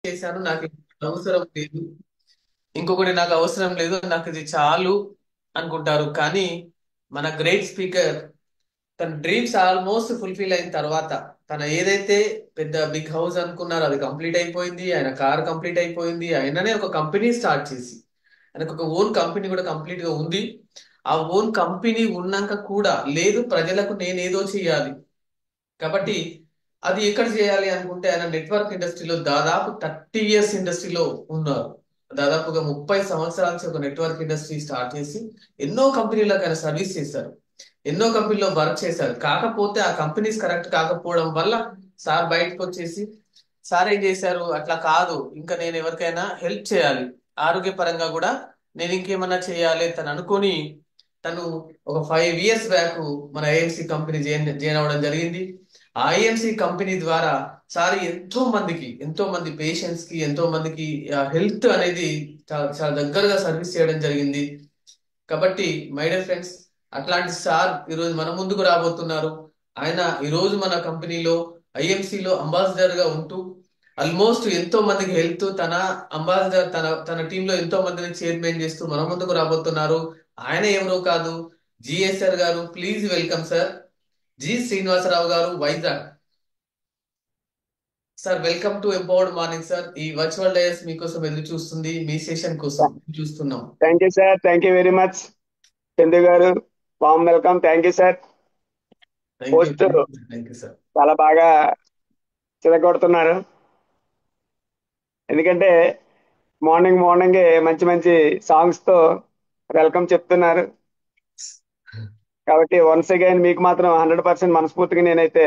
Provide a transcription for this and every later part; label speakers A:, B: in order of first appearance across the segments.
A: చేశాను. నాకు అవసరం లేదు. ఇంకొకటి నాకు అవసరం లేదు. నాకు ఇది చాలు అనుకుంటారు. కానీ మన గ్రేట్ స్పీకర్ తన డ్రీమ్స్ ఆల్మోస్ట్ ఫుల్ఫిల్ అయిన తర్వాత తన ఏదైతే పెద్ద బిగ్ హౌస్ అనుకున్నారో అది కంప్లీట్ అయిపోయింది. ఆయన కార్ కంప్లీట్ అయిపోయింది. ఆయననే ఒక కంపెనీ స్టార్ట్ చేసి ఆయనకు ఒక ఓన్ కంపెనీ కూడా కంప్లీట్ గా ఉంది. ఆ ఓన్ కంపెనీ ఉన్నాక కూడా లేదు, ప్రజలకు నేనేదో చేయాలి కాబట్టి అది ఎక్కడ చేయాలి అనుకుంటే ఆయన నెట్వర్క్ ఇండస్ట్రీలో దాదాపు 30 ఇయర్స్ ఇండస్ట్రీలో ఉన్నారు. దాదాపుగా 30 సంవత్సరాల నుంచి ఒక నెట్వర్క్ ఇండస్ట్రీ స్టార్ట్ చేసి ఎన్నో కంపెనీలకు ఆయన సర్వీస్ చేశారు. ఎన్నో కంపెనీలో వర్క్ చేశారు. కాకపోతే ఆ కంపెనీస్ కరెక్ట్ కాకపోవడం వల్ల సార్ బయటకు వచ్చేసి సార్ ఏం చేశారు, అట్లా కాదు, ఇంకా నేను ఎవరికైనా హెల్ప్ చేయాలి, ఆరోగ్యపరంగా కూడా నేను ఇంకేమన్నా చేయాలి తను అనుకొని తను ఒక 5 ఇయర్స్ బ్యాక్ మన ఐఎంసి కంపెనీ జాయిన్ అవ్వడం జరిగింది. ఆ ఐఎంసి కంపెనీ ద్వారా సార్ ఎంతో మంది పేషెంట్స్ కి ఎంతో మందికి హెల్త్ అనేది చాలా చాలా దగ్గరగా సర్వీస్ చేయడం జరిగింది. కాబట్టి మై డియర్ ఫ్రెండ్స్, అట్లాంటి సార్ ఈరోజు మన ముందుకు రాబోతున్నారు. ఆయన ఈరోజు మన కంపెనీలో ఐఎంసిలో అంబాసిడర్ గా ఉంటూ ఆల్మోస్ట్ ఎంతో మందికి హెల్త్ తన అంబాసిడర్ తన తన టీంలో ఎంతో మందిని చైర్మన్ చేస్తూ మన ముందుకు రాబోతున్నారు. ఆయన ఎవరో కాదు, జిఎస్ఆర్ గారు. Please welcome sir, G Srinivasarao గారు, Vizag. Sir welcome to empowered morning sir. ఈ వర్చువల్ డేస్ మీకోసం ఎదురు చూస్తుంది, మీ సెషన్ కోసం చూస్తున్నాం.
B: Thank you sir. Thank you very much. Chandu గారు, warm welcome. Thank you sir.
A: Thank you.
B: Post
A: thank you sir.
B: చాలా బాగా చిలకొడుతున్నారు. ఎందుకంటే మార్నింగ్ మార్నింగే మంచి మంచి సాంగ్స్ తో వెల్కమ్ చెప్తున్నారు. కాబట్టి వన్స్ అగైన్ మీకు మాత్రం 100% మనస్ఫూర్తిగా నేనైతే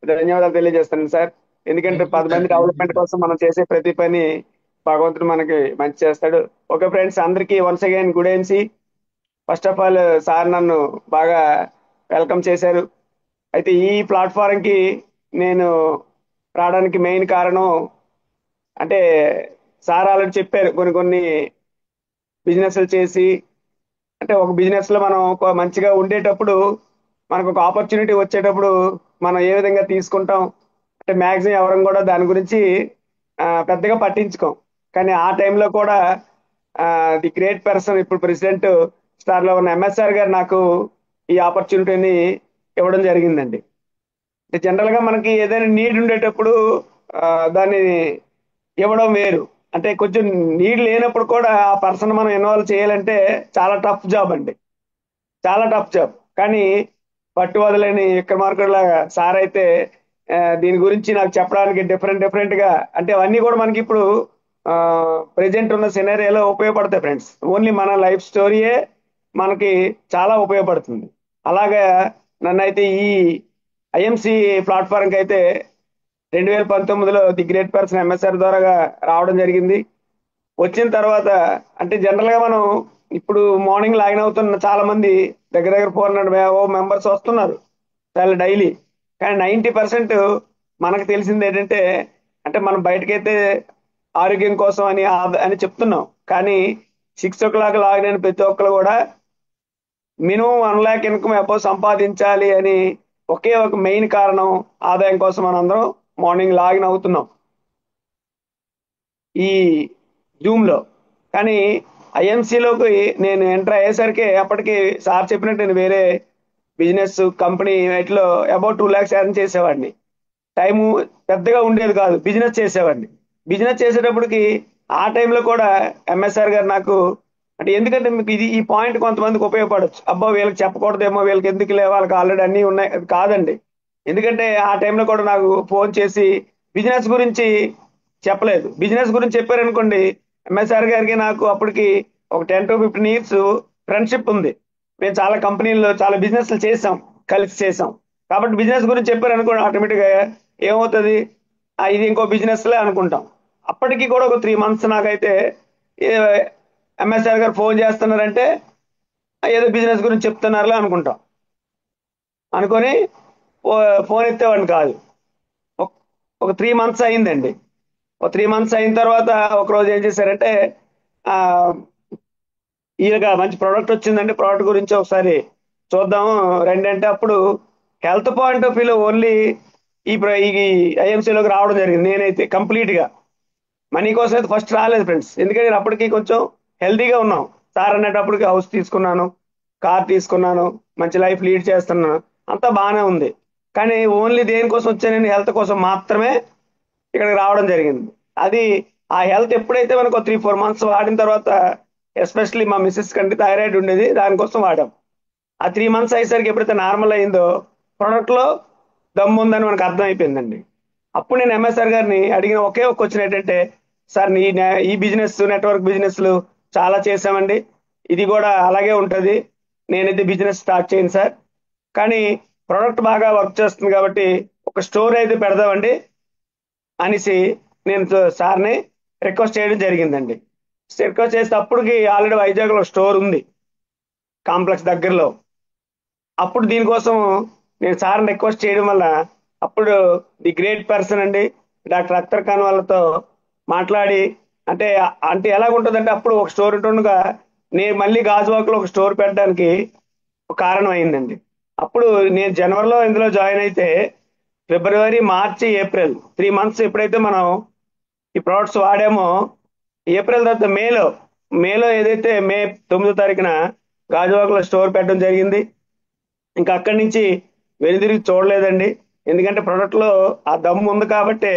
B: ధన్యవాదాలు తెలియజేస్తున్నాను సార్. ఎందుకంటే
A: థ్యాంక్ యూ
B: 10
A: సార్.
B: మంది
A: థ్యాంక్ యూ
B: డెవలప్మెంట్
A: సార్.
B: కోసం మనం చేసే ప్రతి పని భగవంతుడు మనకి మంచి చేస్తాడు. ఓకే ఫ్రెండ్స్, అందరికీ once again good NC. First of all sir నన్ను బాగా వెల్కమ్ చేశారు. అయితే ఈ ప్లాట్ఫారంకి నేను రావడానికి మెయిన్ కారణం అంటే సార్ ఆల్రెడీ చెప్పారు కొన్ని కొన్ని బిజినెస్లు చేసి, అంటే ఒక బిజినెస్ లో మనం ఒక మంచిగా ఉండేటప్పుడు మనకు ఒక ఆపర్చునిటీ వచ్చేటప్పుడు మనం ఏ విధంగా తీసుకుంటాం అంటే మ్యాక్సిమం ఎవరం కూడా దాని గురించి పెద్దగా పట్టించుకోం. కానీ ఆ టైంలో కూడా ది గ్రేట్ పర్సన్ ఇప్పుడు ప్రెసిడెంట్ స్టార్ లో ఉన్న ఎంఎస్ఆర్ గారు నాకు ఈ ఆపర్చునిటీని ఇవ్వడం జరిగిందండి. అంటే జనరల్ గా మనకి ఏదైనా నీడ్ ఉండేటప్పుడు ఆ, దాన్ని ఇవ్వడం వేరు. అంటే కొంచెం నీడ్ లేనప్పుడు కూడా ఆ పర్సన్ మనం ఇన్వాల్వ్ చేయాలంటే చాలా టఫ్ జాబ్ అండి, చాలా టఫ్ జాబ్. కానీ పట్టు వదలని విక్రమార్కుడులాగా సార్ అయితే దీని గురించి నాకు చెప్పడానికి డిఫరెంట్ డిఫరెంట్ గా అంటే అవన్నీ కూడా మనకి ఇప్పుడు ప్రెజెంట్ ఉన్న సినారియోలో ఉపయోగపడతాయి ఫ్రెండ్స్. ఓన్లీ మన లైఫ్ స్టోరీయే మనకి చాలా ఉపయోగపడుతుంది. అలాగా నన్ను అయితే ఈ ఐఎంసి ప్లాట్ఫారంకి అయితే 2019లో ది గ్రేట్ పర్సన్ ఎంఎస్ఆర్ ద్వారా రావడం జరిగింది. వచ్చిన తర్వాత అంటే జనరల్ గా మనం ఇప్పుడు మార్నింగ్ లాగిన్ అవుతున్న చాలా మంది దగ్గర దగ్గర 400 మెంబర్స్ వస్తున్నారు చాలా డైలీ. కానీ 90% మనకు తెలిసింది ఏంటంటే అంటే మనం బయటకైతే ఆరోగ్యం కోసం అని అని చెప్తున్నాం. కానీ 6 o'clock లాగిన్ అయిన ప్రతి ఒక్కరు కూడా మినిమం 1 lakh ఇన్కమ్ అబౌవ్ సంపాదించాలి అని ఒకే ఒక మెయిన్ కారణం ఆదాయం కోసం మనందరం మార్నింగ్ లాగిన్ అవుతున్నాం ఈ జూమ్ లో. కానీ ఐఎంసీలోకి నేను ఎంటర్ అయ్యేసరికి అప్పటికి సార్ చెప్పినట్టు నేను వేరే బిజినెస్ కంపెనీ వాటిలో అబౌట్ 2 lakhs ఎర్న్ చేసేవాడిని. టైము పెద్దగా ఉండేది కాదు, బిజినెస్ చేసేవాడిని. బిజినెస్ చేసేటప్పటికి ఆ టైంలో కూడా ఎంఎస్ఆర్ గారు నాకు అంటే ఎందుకంటే మీకు ఇది ఈ పాయింట్ కొంతమందికి ఉపయోగపడచ్చు, అబ్బా వీళ్ళకి చెప్పకూడదేమో, వీళ్ళకి ఎందుకులే, వాళ్ళకి ఆల్రెడీ అన్నీ ఉన్నాయి, అది కాదండి. ఎందుకంటే ఆ టైంలో కూడా నాకు ఫోన్ చేసి బిజినెస్ గురించి చెప్పలేదు. బిజినెస్ గురించి చెప్పారనుకోండి, ఎంఎస్ఆర్ గారికి నాకు అప్పటికి ఒక 10 to 15 years ఫ్రెండ్షిప్ ఉంది. మేము చాలా కంపెనీల్లో చాలా బిజినెస్లు చేసాం, కలిసి చేసాం. కాబట్టి బిజినెస్ గురించి చెప్పారు అనుకోండి, ఆటోమేటిక్గా ఏమవుతుంది, ఇది ఇంకో బిజినెస్ లే అనుకుంటాం. అప్పటికి కూడా ఒక 3 months నాకైతే ఎంఎస్ఆర్ గారు ఫోన్ చేస్తున్నారంటే ఏదో బిజినెస్ గురించి చెప్తున్నారులే అనుకుంటాం, అనుకొని ఫోన్ ఎత్తేవాడిని కాదు. ఒక ఒక 3 months అయిందండి. ఒక 3 months అయిన తర్వాత ఒక రోజు ఏం చేశారంటే ఆ ఈయనగా మంచి ప్రోడక్ట్ వచ్చిందండి, ప్రోడక్ట్ గురించి ఒకసారి చూద్దాం రండి అంటే అప్పుడు హెల్త్ పాయింట్ ఆఫ్ వ్యూలో ఓన్లీ ఈ ఐఎంసీలోకి రావడం జరిగింది నేనైతే కంప్లీట్ గా. మనీ కోసం అయితే ఫస్ట్ రాలేదు ఫ్రెండ్స్. ఎందుకంటే నేను అప్పటికి కొంచెం హెల్తీగా ఉన్నాం. సార్ అనేటప్పటికి హౌస్ తీసుకున్నాను, కార్ తీసుకున్నాను, మంచి లైఫ్ లీడ్ చేస్తున్నాను, అంతా బాగానే ఉంది. కానీ ఓన్లీ దేనికోసం వచ్చానని హెల్త్ కోసం మాత్రమే ఇక్కడికి రావడం జరిగింది. అది ఆ హెల్త్ ఎప్పుడైతే మనకు 3-4 మంత్స్ వాడిన తర్వాత, ఎస్పెషల్లీ మా మిస్సెస్ కంటే థైరాయిడ్ ఉండేది, దానికోసం వాడాం. ఆ 3 మంత్స్ అయ్యేసరికి ఎప్పుడైతే నార్మల్ అయిందో ప్రోడక్ట్ లో దమ్ము ఉందని మనకు అర్థం అయిపోయిందండి. అప్పుడు నేను ఎంఎస్ఆర్ గారిని అడిగిన ఒకే ఒక క్వశ్చన్ ఏంటంటే, సార్ ఈ బిజినెస్ నెట్వర్క్ బిజినెస్లు చాలా చేసామండి, ఇది కూడా అలాగే ఉంటుంది, నేనైతే బిజినెస్ స్టార్ట్ చేయను సార్, కానీ ప్రోడక్ట్ బాగా వర్క్ చేస్తుంది కాబట్టి ఒక స్టోర్ అయితే పెడదామండి అనేసి నేను సార్ని రిక్వెస్ట్ చేయడం జరిగిందండి. రిక్వెస్ట్ చేస్తే అప్పటికి ఆల్రెడీ వైజాగ్లో స్టోర్ ఉంది, కాంప్లెక్స్ దగ్గరలో. అప్పుడు దీనికోసం నేను సార్ని రిక్వెస్ట్ చేయడం వల్ల అప్పుడు ది గ్రేట్ పర్సన్ అండి డాక్టర్ అఖ్తర్ ఖాన్ వాళ్ళతో మాట్లాడి, అంటే అంటే ఎలాగుంటుందంటే, అప్పుడు ఒక స్టోర్ ఉంటుండగా నేను మళ్ళీ గాజువాకలో ఒక స్టోర్ పెట్టడానికి ఒక కారణం అయిందండి. అప్పుడు నేను జనవరిలో ఇందులో జాయిన్ అయితే ఫిబ్రవరి, మార్చి, ఏప్రిల్ 3 మంత్స్ ఎప్పుడైతే మనం ఈ ప్రొడక్ట్స్ వాడామో, ఏప్రిల్ తర్వాత మేలో ఏదైతే మే 9వ తారీఖున గాజువాకలో స్టోర్ పెట్టడం జరిగింది. ఇంకా అక్కడి నుంచి వెనుదిరిగి చూడలేదండి. ఎందుకంటే ప్రొడక్ట్ లో ఆ దమ్ము ఉంది కాబట్టి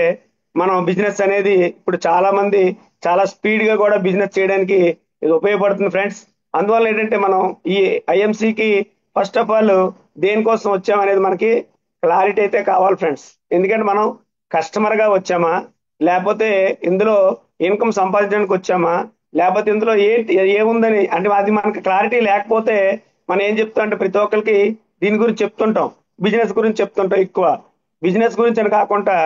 B: మనం బిజినెస్ అనేది ఇప్పుడు చాలా మంది చాలా స్పీడ్ గా కూడా బిజినెస్ చేయడానికి ఇది ఉపయోగపడుతుంది ఫ్రెండ్స్. అందువల్ల ఏంటంటే మనం ఈ ఐఎంసికి ఫస్ట్ ఆఫ్ ఆల్ దేనికోసం వచ్చామనేది మనకి క్లారిటీ అయితే కావాలి ఫ్రెండ్స్. ఎందుకంటే మనం కస్టమర్ గా వచ్చామా, లేకపోతే ఇందులో ఇన్కమ్ సంపాదించడానికి వచ్చామా, లేకపోతే ఇందులో ఏంటి ఏముందని, అంటే అది మనకి క్లారిటీ లేకపోతే మనం ఏం చెప్తాం అంటే, ప్రతి ఒక్కరికి దీని గురించి చెప్తుంటాం, బిజినెస్ గురించి చెప్తుంటాం ఎక్కువ. బిజినెస్ గురించి అని కాకుండా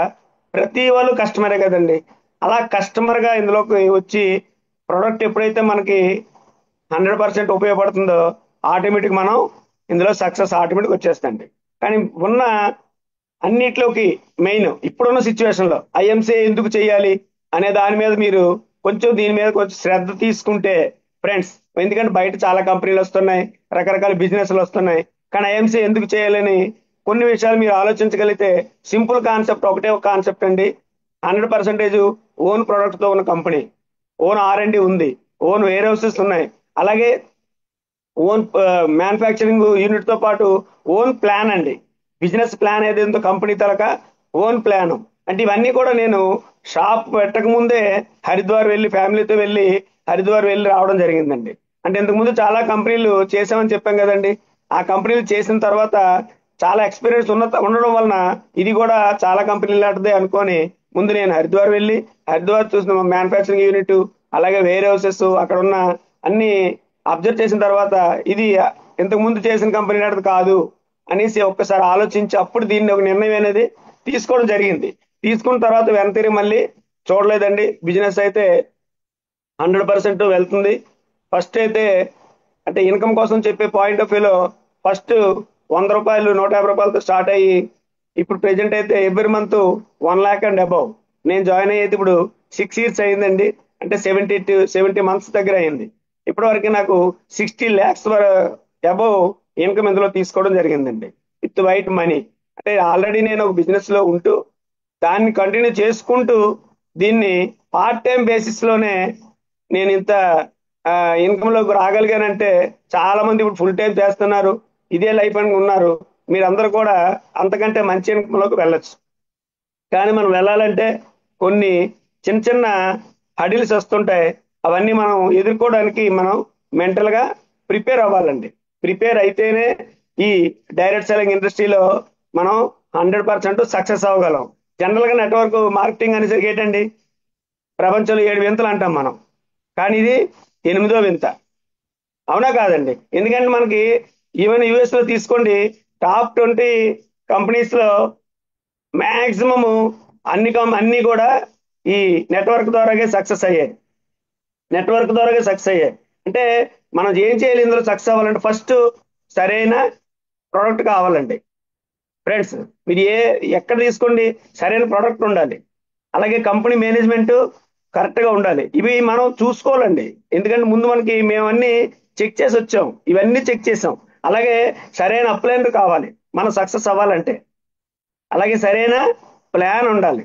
B: ప్రతి వాళ్ళు కస్టమరే కదండి. అలా కస్టమర్ గా ఇందులోకి వచ్చి ప్రొడక్ట్ ఎప్పుడైతే మనకి 100% ఉపయోగపడుతుందో ఆటోమేటిక్ మనం ఇందులో సక్సెస్ ఆటోమేటిక్ వచ్చేస్తుంది. కానీ ఉన్న అన్నిట్లోకి మెయిన్ ఇప్పుడున్న సిచ్యువేషన్ లో ఐఎంసీ ఎందుకు చేయాలి అనే దాని మీద మీరు కొంచెం దీని మీద కొంచెం శ్రద్ధ తీసుకుంటే ఫ్రెండ్స్, ఎందుకంటే బయట చాలా కంపెనీలు వస్తున్నాయి, రకరకాల బిజినెస్లు వస్తున్నాయి, కానీ ఐఎంసీ ఎందుకు చేయాలని కొన్ని విషయాలు మీరు ఆలోచించగలిగితే, సింపుల్ కాన్సెప్ట్ ఒకటే ఒక కాన్సెప్ట్ అండి. 100% ఓన్ ప్రొడక్ట్ తో ఉన్న కంపెనీ, ఓన్ R&D ఉంది, ఓన్ వేర్ హౌసెస్ ఉన్నాయి, అలాగే ఓన్ మ్యానుఫ్యాక్చరింగ్ యూనిట్ తో పాటు ఓన్ ప్లాన్ అండి, బిజినెస్ ప్లాన్ ఏదైందో కంపెనీ తరక ఓన్ ప్లాన్. అంటే ఇవన్నీ కూడా నేను షాప్ పెట్టక ముందే హరిద్వార్ వెళ్ళి ఫ్యామిలీతో వెళ్ళి హరిద్వార్ వెళ్ళి రావడం జరిగిందండి. అంటే ఇంతకు ముందు చాలా కంపెనీలు చేసామని చెప్పాం కదండి. ఆ కంపెనీలు చేసిన తర్వాత చాలా ఎక్స్పీరియన్స్ ఉండడం వలన ఇది కూడా చాలా కంపెనీలు లాంటిదే అనుకొని ముందు నేను హరిద్వార్ వెళ్ళి హరిద్వార్ చూసిన మ్యానుఫ్యాక్చరింగ్ యూనిట్, అలాగే వేర్ హౌసెస్, అక్కడ ఉన్న అన్ని అబ్జర్వ్ చేసిన తర్వాత ఇది ఇంతకు ముందు చేసిన కంపెనీ లాంటిది కాదు అనేసి ఒక్కసారి ఆలోచించి అప్పుడు దీన్ని ఒక నిర్ణయం అనేది తీసుకోవడం జరిగింది. తీసుకున్న తర్వాత వెనతిరి మళ్ళీ చూడలేదండి. బిజినెస్ అయితే 100% వెళ్తుంది. ఫస్ట్ అయితే అంటే ఇన్కమ్ కోసం చెప్పే పాయింట్ ఆఫ్ వ్యూలో ఫస్ట్ రూ. 100, రూ. 150తో స్టార్ట్ అయ్యి ఇప్పుడు ప్రెజెంట్ అయితే every month 1 lakh and above. నేను జాయిన్ అయ్యేది ఇప్పుడు 6 years అయిందండి. అంటే 70 months దగ్గర అయింది. ఇప్పటి వరకు నాకు 60 lakhs అబౌవ్ ఇన్కమ్ ఇందులో తీసుకోవడం జరిగిందండి విత్ వైట్ మనీ. అంటే ఆల్రెడీ నేను ఒక బిజినెస్ లో ఉంటూ దాన్ని కంటిన్యూ చేసుకుంటూ దీన్ని పార్ట్ టైం బేసిస్ లోనే నేను ఇంత ఇన్కమ్ లోకి రాగలిగానంటే, చాలా మంది ఇప్పుడు ఫుల్ టైం చేస్తున్నారు, ఇదే లైఫ్ అని ఉన్నారు. మీరందరూ కూడా అంతకంటే మంచి ఇన్కమ్ లోకి వెళ్ళొచ్చు. కానీ మనం వెళ్ళాలంటే కొన్ని చిన్న చిన్న హడిల్స్ వస్తుంటాయి. అవన్నీ మనం ఎదుర్కోవడానికి మనం మెంటల్ గా ప్రిపేర్ అవ్వాలండి. ప్రిపేర్ అయితేనే ఈ డైరెక్ట్ సెల్లింగ్ ఇండస్ట్రీలో మనం 100% సక్సెస్ అవ్వగలం. జనరల్ గా నెట్వర్క్ మార్కెటింగ్ అనేసరికి ఏంటండి, ప్రపంచంలో 7 వింతలు అంటాం మనం, కానీ ఇది 8వ వింత. అవునా కాదండి? ఎందుకంటే మనకి ఈవెన్ యుఎస్ లో తీసుకోండి, టాప్ 20 కంపెనీస్ లో మాక్సిమము అన్ని కూడా ఈ నెట్వర్క్ ద్వారాగే సక్సెస్ అయ్యాయి. నెట్వర్క్ ద్వారాగే సక్సెస్ అయ్యాయి. అంటే మనం ఏం చేయాలి ఇందులో సక్సెస్ అవ్వాలంటే, ఫస్ట్ సరైన ప్రోడక్ట్ కావాలండి ఫ్రెండ్స్. మీరు ఎక్కడ తీసుకోండి, సరైన ప్రోడక్ట్ ఉండాలి, అలాగే కంపెనీ మేనేజ్మెంట్ కరెక్ట్ గా ఉండాలి. ఇవి మనం చూసుకోవాలండి. ఎందుకంటే ముందు మనకి మేమన్నీ చెక్ చేసి వచ్చాం, ఇవన్నీ చెక్ చేసాం. అలాగే సరైన అప్లైనర్ కావాలి మనం సక్సెస్ అవ్వాలంటే, అలాగే సరైన ప్లాన్ ఉండాలి.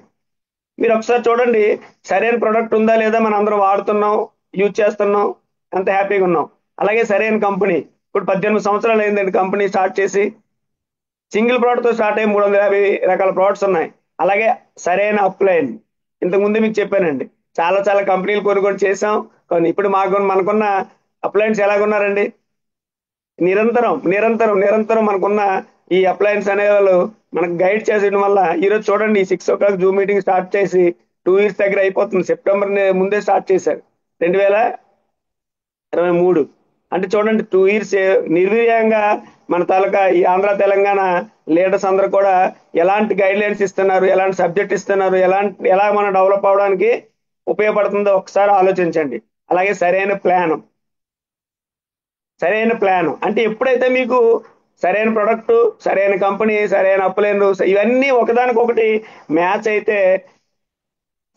B: మీరు ఒకసారి చూడండి, సరైన ప్రొడక్ట్ ఉందా లేదా, మనం అందరం వాడుతున్నాం, యూజ్ చేస్తున్నాం, ఎంత హ్యాపీగా ఉన్నాం. అలాగే సరైన కంపెనీ, ఇప్పుడు 18 సంవత్సరాలు అయిందండి కంపెనీ స్టార్ట్ చేసి. సింగిల్ ప్రోడక్ట్ తో స్టార్ట్ అయ్యి 350 రకాల ప్రోడక్ట్స్ ఉన్నాయి. అలాగే సరైన అప్లైన్, ఇంతకుముందు మీకు చెప్పానండి, చాలా చాలా కంపెనీలు కొన్ని చేసాం. కానీ ఇప్పుడు మనకున్న అప్లయన్స్ ఎలాగున్నారండి, నిరంతరం నిరంతరం నిరంతరం మనకున్న ఈ అప్లయన్స్ అనే వాళ్ళు మనకు గైడ్ చేసేయడం వల్ల ఈరోజు చూడండి 6 o'clock జూమ్ మీటింగ్ స్టార్ట్ చేసి 2 years దగ్గర అయిపోతుంది. సెప్టెంబర్ ముందే స్టార్ట్ చేశారు 2023. అంటే చూడండి 2 years నిర్వీర్యంగా మన తాలూకా ఈ ఆంధ్ర తెలంగాణ లీడర్స్ అందరూ కూడా ఎలాంటి గైడ్ లైన్స్ ఇస్తున్నారు, ఎలాంటి సబ్జెక్ట్ ఇస్తున్నారు, ఎలా మనం డెవలప్ అవడానికి ఉపయోగపడుతుందో ఒకసారి ఆలోచించండి. అలాగే సరైన ప్లాన్ అంటే ఎప్పుడైతే మీకు సరైన ప్రొడక్ట్, సరైన కంపెనీ, సరైన అప్లైన్, ఇవన్నీ ఒకదానికొకటి మ్యాచ్ అయితే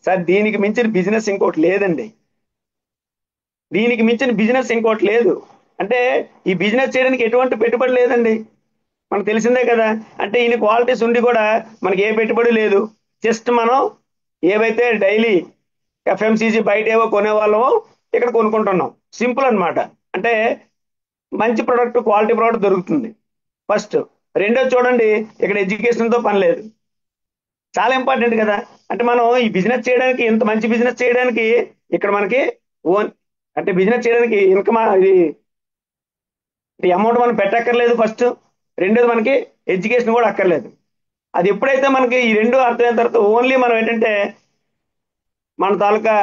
B: సార్ దీనికి మించిన బిజినెస్ ఇంకోటి లేదండి. దీనికి మించిన బిజినెస్ ఇంకోటి లేదు. అంటే ఈ బిజినెస్ చేయడానికి ఎటువంటి పెట్టుబడి లేదండి, మనకు తెలిసిందే కదా. అంటే ఈయన క్వాలిటీస్ ఉండి కూడా మనకి ఏ పెట్టుబడి లేదు. జస్ట్ మనం ఏవైతే డైలీ ఎఫ్ఎంసీజీ బయట ఏవో కొనేవాళ్ళమో ఇక్కడ కొనుక్కుంటున్నాం, సింపుల్ అన్నమాట. అంటే మంచి ప్రొడక్ట్, క్వాలిటీ ప్రొడక్ట్ దొరుకుతుంది ఫస్ట్. రెండోది చూడండి, ఇక్కడ ఎడ్యుకేషన్తో పని లేదు, చాలా ఇంపార్టెంట్ కదా. అంటే మనం ఈ బిజినెస్ చేయడానికి, ఇంత మంచి బిజినెస్ చేయడానికి ఇక్కడ మనకి అంటే బిజినెస్ చేయడానికి ఇన్కమ్, ఇది అమౌంట్ మనం పెట్టక్కర్లేదు ఫస్ట్. రెండోది మనకి ఎడ్యుకేషన్ కూడా అక్కర్లేదు. అది ఎప్పుడైతే మనకి ఈ రెండు అర్థమైన తర్వాత ఓన్లీ మనం ఏంటంటే మన తాలూకా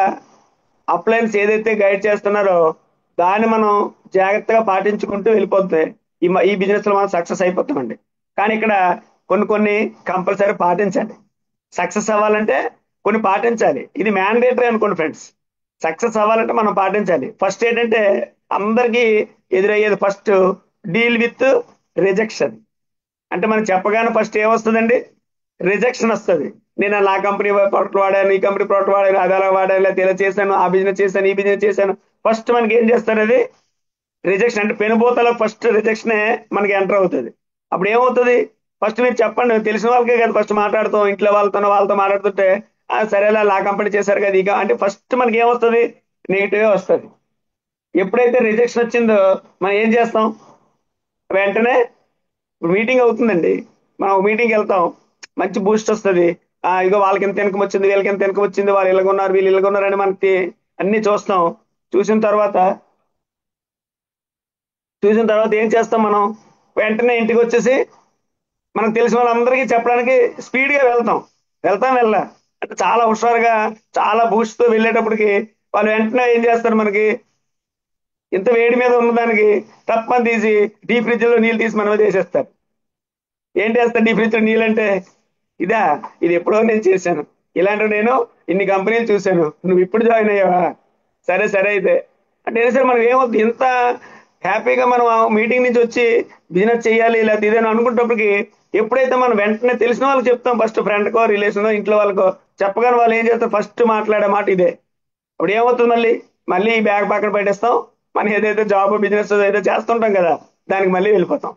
B: అప్లయన్స్ ఏదైతే గైడ్ చేస్తున్నారో దాన్ని మనం జాగ్రత్తగా పాటించుకుంటూ వెళ్ళిపోతే ఈ బిజినెస్ లో మనం సక్సెస్ అయిపోతామండి. కానీ ఇక్కడ కొన్ని కంపల్సరీ పాటించండి. సక్సెస్ అవ్వాలంటే కొన్ని పాటించాలి. ఇది మ్యాండేటరీ అనుకోండి ఫ్రెండ్స్. సక్సెస్ అవ్వాలంటే మనం పాటించాలి. ఫస్ట్ ఏంటంటే అందరికీ ఎదురయ్యేది ఫస్ట్ డీల్ విత్ రిజెక్షన్. అంటే మనం చెప్పగానే ఫస్ట్ ఏమొస్తుందండి, రిజెక్షన్ వస్తుంది. నేను నా కంపెనీ ప్రోడక్ట్ వాడాను, ఈ కంపెనీ ప్రోడక్ట్ వాడాను, అది అలా వాడాను, లేకపోతే ఇలా చేశాను, ఆ బిజినెస్ చేశాను, ఈ బిజినెస్ చేశాను. ఫస్ట్ మనకి ఏం చేస్తారు, అది రిజెక్షన్. అంటే పెనుబోతలో ఫస్ట్ రిజెక్షనే మనకి ఎంటర్ అవుతుంది. అప్పుడు ఏమవుతుంది, ఫస్ట్ మీరు చెప్పండి, తెలిసిన వాళ్ళకే కదా ఫస్ట్ మాట్లాడుతాం. ఇంట్లో వాళ్ళతో మాట్లాడుతుంటే సరేలా నా కంపెనీ చేశారు కదా ఇక అంటే ఫస్ట్ మనకి ఏమొస్తుంది, నెగిటివే వస్తుంది. ఎప్పుడైతే రిజెక్షన్ వచ్చిందో మనం ఏం చేస్తాం, వెంటనే మీటింగ్ అవుతుందండి, మనం మీటింగ్కి వెళ్తాం, మంచి బూస్ట్ వస్తుంది. ఇగో వాళ్ళకి ఎంత ఇన్కమ్ వచ్చింది, వీళ్ళకి ఎంత ఇన్కమ్ వచ్చింది, వాళ్ళు ఇలాగున్నారు, వీళ్ళు ఇలాగున్నారు అని మనకి అన్ని చూస్తాం. చూసిన తర్వాత ఏం చేస్తాం, మనం వెంటనే ఇంటికి వచ్చేసి మనకు తెలిసిన వాళ్ళందరికీ చెప్పడానికి స్పీడ్గా వెళ్ళా అంటే చాలా హుషారుగా, చాలా బూస్ట్తో వెళ్ళేటప్పటికి వాళ్ళు వెంటనే ఏం చేస్తారు, మనకి ఇంత వేడి మీద ఉన్నదానికి తప్పని తీసి డీప్ ఫ్రిడ్జ్ లో నీళ్ళు తీసి మనమే చేసేస్తారు. ఏం చేస్తారు డీప్ ఫ్రిడ్జ్ లో నీళ్ళు అంటే, ఇది ఎప్పుడో నేను చేశాను, ఇలాంటివి నేను ఇన్ని కంపెనీలు చూశాను, నువ్వు ఇప్పుడు జాయిన్ అయ్యావా, సరే అయితే అంటే సరే మనకి ఏమవుతుంది, ఇంత హ్యాపీగా మనం మీటింగ్ నుంచి వచ్చి బిజినెస్ చేయాలి లేకపోతే ఇదేనా అనుకున్నప్పటికి ఎప్పుడైతే మనం వెంటనే తెలిసిన వాళ్ళకి చెప్తాం, ఫస్ట్ ఫ్రెండ్కో రిలేషనో ఇంట్లో వాళ్ళకో చెప్పగానే వాళ్ళు ఏం చేస్తారు, ఫస్ట్ మాట్లాడే మాట ఇదే. అప్పుడు ఏమవుతుంది, మళ్ళీ ఈ బ్యాగ్ పక్కన పెట్టేస్తాం, మనం ఏదైతే జాబ్ బిజినెస్ ఏదైతే చేస్తుంటాం కదా దానికి మళ్ళీ వెళ్ళిపోతాం.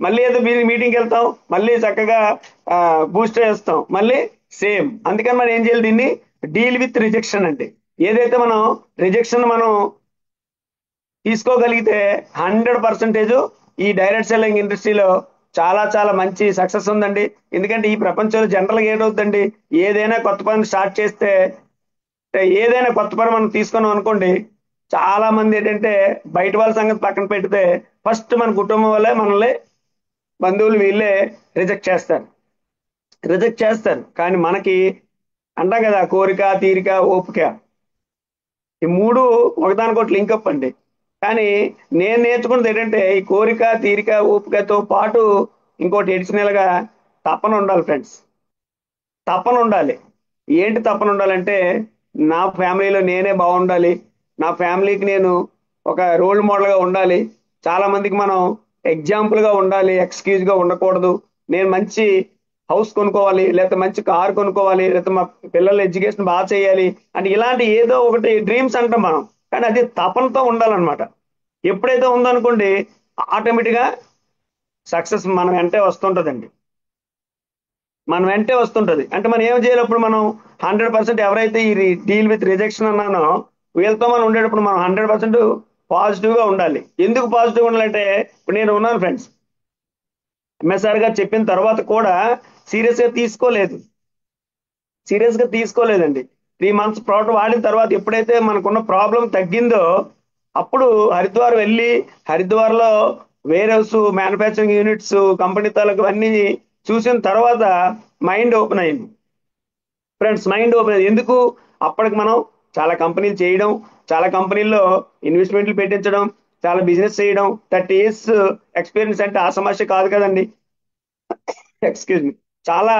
B: మళ్ళీ ఏదో మీటింగ్కి వెళ్తాం, మళ్ళీ చక్కగా బూస్ట్ చేస్తాం, మళ్ళీ సేమ్. అందుకని మనం ఏం చేయాలి, దీన్ని డీల్ విత్ రిజెక్షన్ అండి. ఏదైతే మనం రిజెక్షన్ మనం తీసుకోగలిగితే 100% ఈ డైరెక్ట్ సెల్లింగ్ ఇండస్ట్రీలో చాలా చాలా మంచి సక్సెస్ ఉందండి. ఎందుకంటే ఈ ప్రపంచంలో జనరల్గా ఏంటవుతుందండి, ఏదైనా కొత్త పని స్టార్ట్ చేస్తే, ఏదైనా కొత్త పని మనం తీసుకున్నాం అనుకోండి, చాలా మంది ఏంటంటే బయట వాళ్ళ సంగతి పక్కన పెడితే ఫస్ట్ మన కుటుంబం వల్లే, మనల్ని బంధువులు వీళ్ళే రిజెక్ట్ చేస్తారు. కానీ మనకి అంటాం కదా, కోరిక, తీరిక, ఓపిక, ఈ మూడు ఒకదానికొకటి లింకప్ అండి. కానీ నేను నేర్చుకున్నది ఏంటంటే ఈ కోరిక, తీరిక, ఓపికతో పాటు ఇంకోటి ఎడిషనల్ గా తపన ఉండాలి ఫ్రెండ్స్. తపన ఉండాలి. ఏంటి తపన ఉండాలంటే, నా ఫ్యామిలీలో నేనే బాగుండాలి, నా ఫ్యామిలీకి నేను ఒక రోల్ మోడల్ గా ఉండాలి, చాలా మందికి మనం ఎగ్జాంపుల్ గా ఉండాలి, ఎక్స్క్యూజ్ గా ఉండకూడదు, నేను మంచి హౌస్ కొనుక్కోవాలి, లేకపోతే మంచి కార్ కొనుక్కోవాలి, లేకపోతే మా పిల్లల ఎడ్యుకేషన్ బాగా చేయాలి అంటే ఇలాంటి ఏదో ఒకటి డ్రీమ్స్ అంటాం మనం. కానీ అది తపనతో ఉండాలన్నమాట. ఎప్పుడైతే ఉందనుకోండి ఆటోమేటిక్గా సక్సెస్ మనం వెంటే వస్తుంటుందండి. మన వెంటే వస్తుంటది. అంటే మనం ఏం చేయాలి అప్పుడు? మనం 100% ఎవరైతే ఈ డీల్ విత్ రిజెక్షన్ అన్నానో వీళ్ళతో మనం ఉండేటప్పుడు మనం 100% పాజిటివ్ గా ఉండాలి. ఎందుకు పాజిటివ్ ఉండాలంటే ఇప్పుడు నేను ఉన్నాను ఫ్రెండ్స్, ఎంఎస్ఆర్ గారు చెప్పిన తర్వాత కూడా సీరియస్ గా తీసుకోలేదు. సీరియస్ గా తీసుకోలేదండి. 3 months ప్రోడక్ట్ వాడిన తర్వాత ఎప్పుడైతే మనకున్న ప్రాబ్లం తగ్గిందో అప్పుడు హరిద్వార్ వెళ్ళి హరిద్వార్లో warehouse, manufacturing units, company తాలూకు అన్ని చూసిన తర్వాత మైండ్ ఓపెన్ అయింది ఫ్రెండ్స్. మైండ్ ఓపెన్ అయింది. ఎందుకు? అప్పటికి మనం చాలా కంపెనీలు చేయడం, చాలా కంపెనీల్లో ఇన్వెస్ట్మెంట్లు పెట్టించడం, చాలా బిజినెస్ చేయడం. 30 years ఎక్స్పీరియన్స్ అంటే ఆ సమస్య కాదు కదండి. Excuse me. చాలా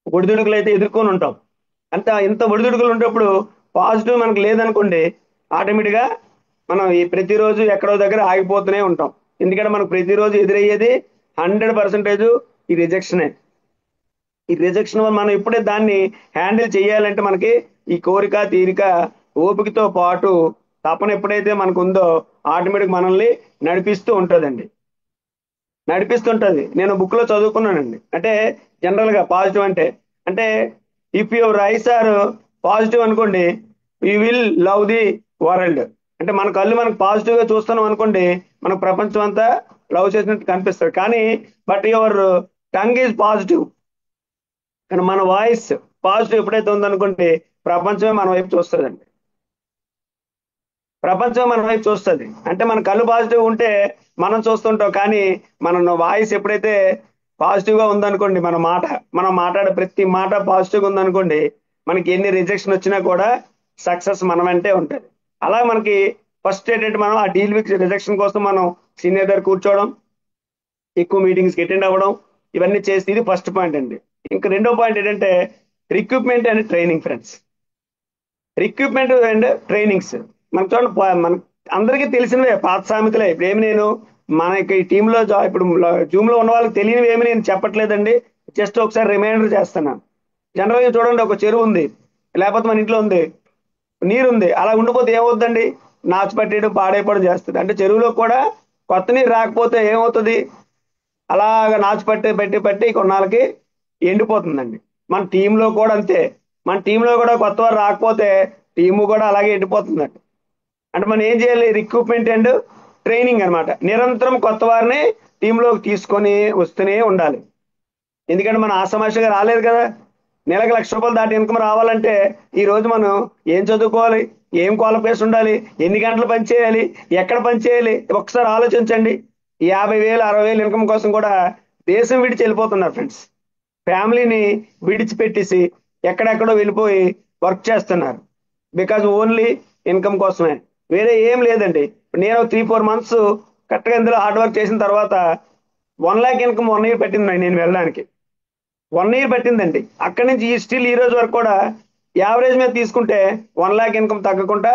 B: ఒడిదుడుకులు అయితే ఎదుర్కొని ఉంటాం. అంత ఇంత ఒడిదుడుకులు ఉన్నప్పుడు పాజిటివ్ మనకు లేదనుకోండి, ఆటోమేటిక్గా మనం ఈ ప్రతిరోజు ఎక్కడో దగ్గర ఆగిపోతూనే ఉంటాం. ఎందుకంటే మనకు ప్రతిరోజు ఎదురయ్యేది 100% ఈ రిజెక్షనే. ఈ రిజెక్షన్ వల్ల మనం ఎప్పుడే దాన్ని హ్యాండిల్ చేయాలంటే మనకి ఈ కోరిక, తీరిక, ఓపికతో పాటు తపన ఎప్పుడైతే మనకు ఉందో ఆటోమేటిక్ మనల్ని నడిపిస్తూ ఉంటుందండి. నడిపిస్తుంటది. నేను బుక్ లో చదువుకున్నానండి. అంటే జనరల్ గా పాజిటివ్ అంటే అంటే if your eyes are positive అనుకోండి, you will love the world. అంటే మన కళ్ళు మనకు పాజిటివ్ గా చూస్తున్నాం అనుకోండి, మనకు ప్రపంచం అంతా లవ్ చేసినట్టు కనిపిస్తుంది. కానీ but your tongue is positive, కానీ మన వాయిస్ పాజిటివ్ ఎప్పుడైతే ఉందనుకోండి ప్రపంచమే మన వైపు చూస్తుందండి. ప్రపంచం మన వైపు చూస్తుంది. అంటే మన కళ్ళు పాజిటివ్ ఉంటే మనం చూస్తుంటాం, కానీ మన వాయిస్ ఎప్పుడైతే పాజిటివ్ గా ఉందనుకోండి, మనం మాట్లాడే ప్రతి మాట పాజిటివ్ గా ఉందనుకోండి, మనకి ఎన్ని రిజెక్షన్ వచ్చినా కూడా సక్సెస్ మన వెంటే ఉంటుంది. అలా మనకి ఫస్ట్ ఏంటంటే మనం ఆ డీల్ విత్ రిజెక్షన్ కోసం మనం సీనియర్ దగ్గర కూర్చోవడం, ఎక్కువ మీటింగ్స్కి అటెండ్ అవ్వడం, ఇవన్నీ చేసి ఇది ఫస్ట్ పాయింట్ అండి. ఇంకా రెండో పాయింట్ ఏంటంటే recruitment and training friends. Recruitment and trainings మనకు చూడండి, మన అందరికీ తెలిసినవే పాత సామెతలే. ఇప్పుడు ఏమి నేను మనకి టీంలో ఇప్పుడు జూమ్ లో ఉన్న వాళ్ళకి తెలియనివి ఏమి నేను చెప్పట్లేదండి. జస్ట్ ఒకసారి రిమైండర్ చేస్తున్నాను. జనరల్గా చూడండి, ఒక చెరువు ఉంది, లేకపోతే మన ఇంట్లో ఉంది, నీరు ఉంది, అలా ఉండిపోతే ఏమవుతుందండి? నాచు పట్టేయడం, పాడైపోవడం చేస్తుంది. అంటే చెరువులో కూడా కొత్త నీరు రాకపోతే ఏమవుతుంది? అలాగ నాచు పట్టి పట్టి పట్టి కొన్నాళ్ళకి ఎండిపోతుందండి. మన టీంలో కూడా అంతే. మన టీంలో కూడా కొత్త వారు రాకపోతే టీము కూడా అలాగే ఎండిపోతుందండి. అంటే మనం ఏం చేయాలి? రిక్రూట్మెంట్ అండ్ ట్రైనింగ్ అన్నమాట. నిరంతరం కొత్త వారిని టీంలోకి తీసుకొని వస్తూనే ఉండాలి. ఎందుకంటే మనం ఆ సమస్యగా రాలేదు కదా. నెలకు ₹1,00,000 దాటి ఇన్కమ్ రావాలంటే ఈ రోజు మనం ఏం చదువుకోవాలి, ఏం క్వాలిఫికేషన్ ఉండాలి, ఎన్ని గంటలు పని చేయాలి, ఎక్కడ పని చేయాలి, ఒకసారి ఆలోచించండి. 50,000, 60,000 ఇన్కమ్ కోసం కూడా దేశం విడిచి వెళ్ళిపోతున్నారు ఫ్రెండ్స్. ఫ్యామిలీని విడిచిపెట్టేసి ఎక్కడెక్కడో వెళ్ళిపోయి వర్క్ చేస్తున్నారు. బికాజ్ ఓన్లీ ఇన్కమ్ కోసమే, వేరే ఏం లేదండి. నేను 3-4 months కరెక్ట్గా ఇందులో హార్డ్ వర్క్ చేసిన తర్వాత 1 lakh ఇన్కమ్ 1 year పెట్టింది నేను వెళ్ళడానికి. 1 year పట్టిందండి. అక్కడి నుంచి స్టిల్ ఈ రోజు వరకు కూడా యావరేజ్ మీద తీసుకుంటే 1 lakh ఇన్కమ్ తగ్గకుండా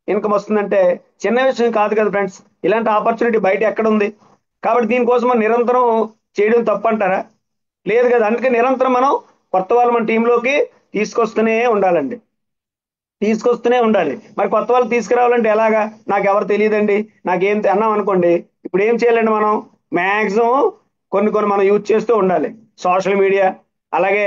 B: ఇన్కమ్ వస్తుందంటే చిన్న విషయం కాదు కదా ఫ్రెండ్స్. ఇలాంటి ఆపర్చునిటీ బయట ఎక్కడ ఉంది? కాబట్టి దీనికోసం మనం నిరంతరం చేయడం తప్పంటారా? లేదు కదా. అందుకే నిరంతరం మనం కొత్త వాళ్ళు మన టీంలోకి తీసుకొస్తూనే ఉండాలండి. తీసుకొస్తూనే ఉండాలి. మరి కొత్త వాళ్ళు తీసుకురావాలంటే ఎలాగా? నాకు ఎవరు తెలియదండి, నాకేం అన్నాం అనుకోండి, ఇప్పుడు ఏం చేయాలండి? మనం మ్యాక్సిమం కొన్ని మనం యూజ్ చేస్తూ ఉండాలి. సోషల్ మీడియా, అలాగే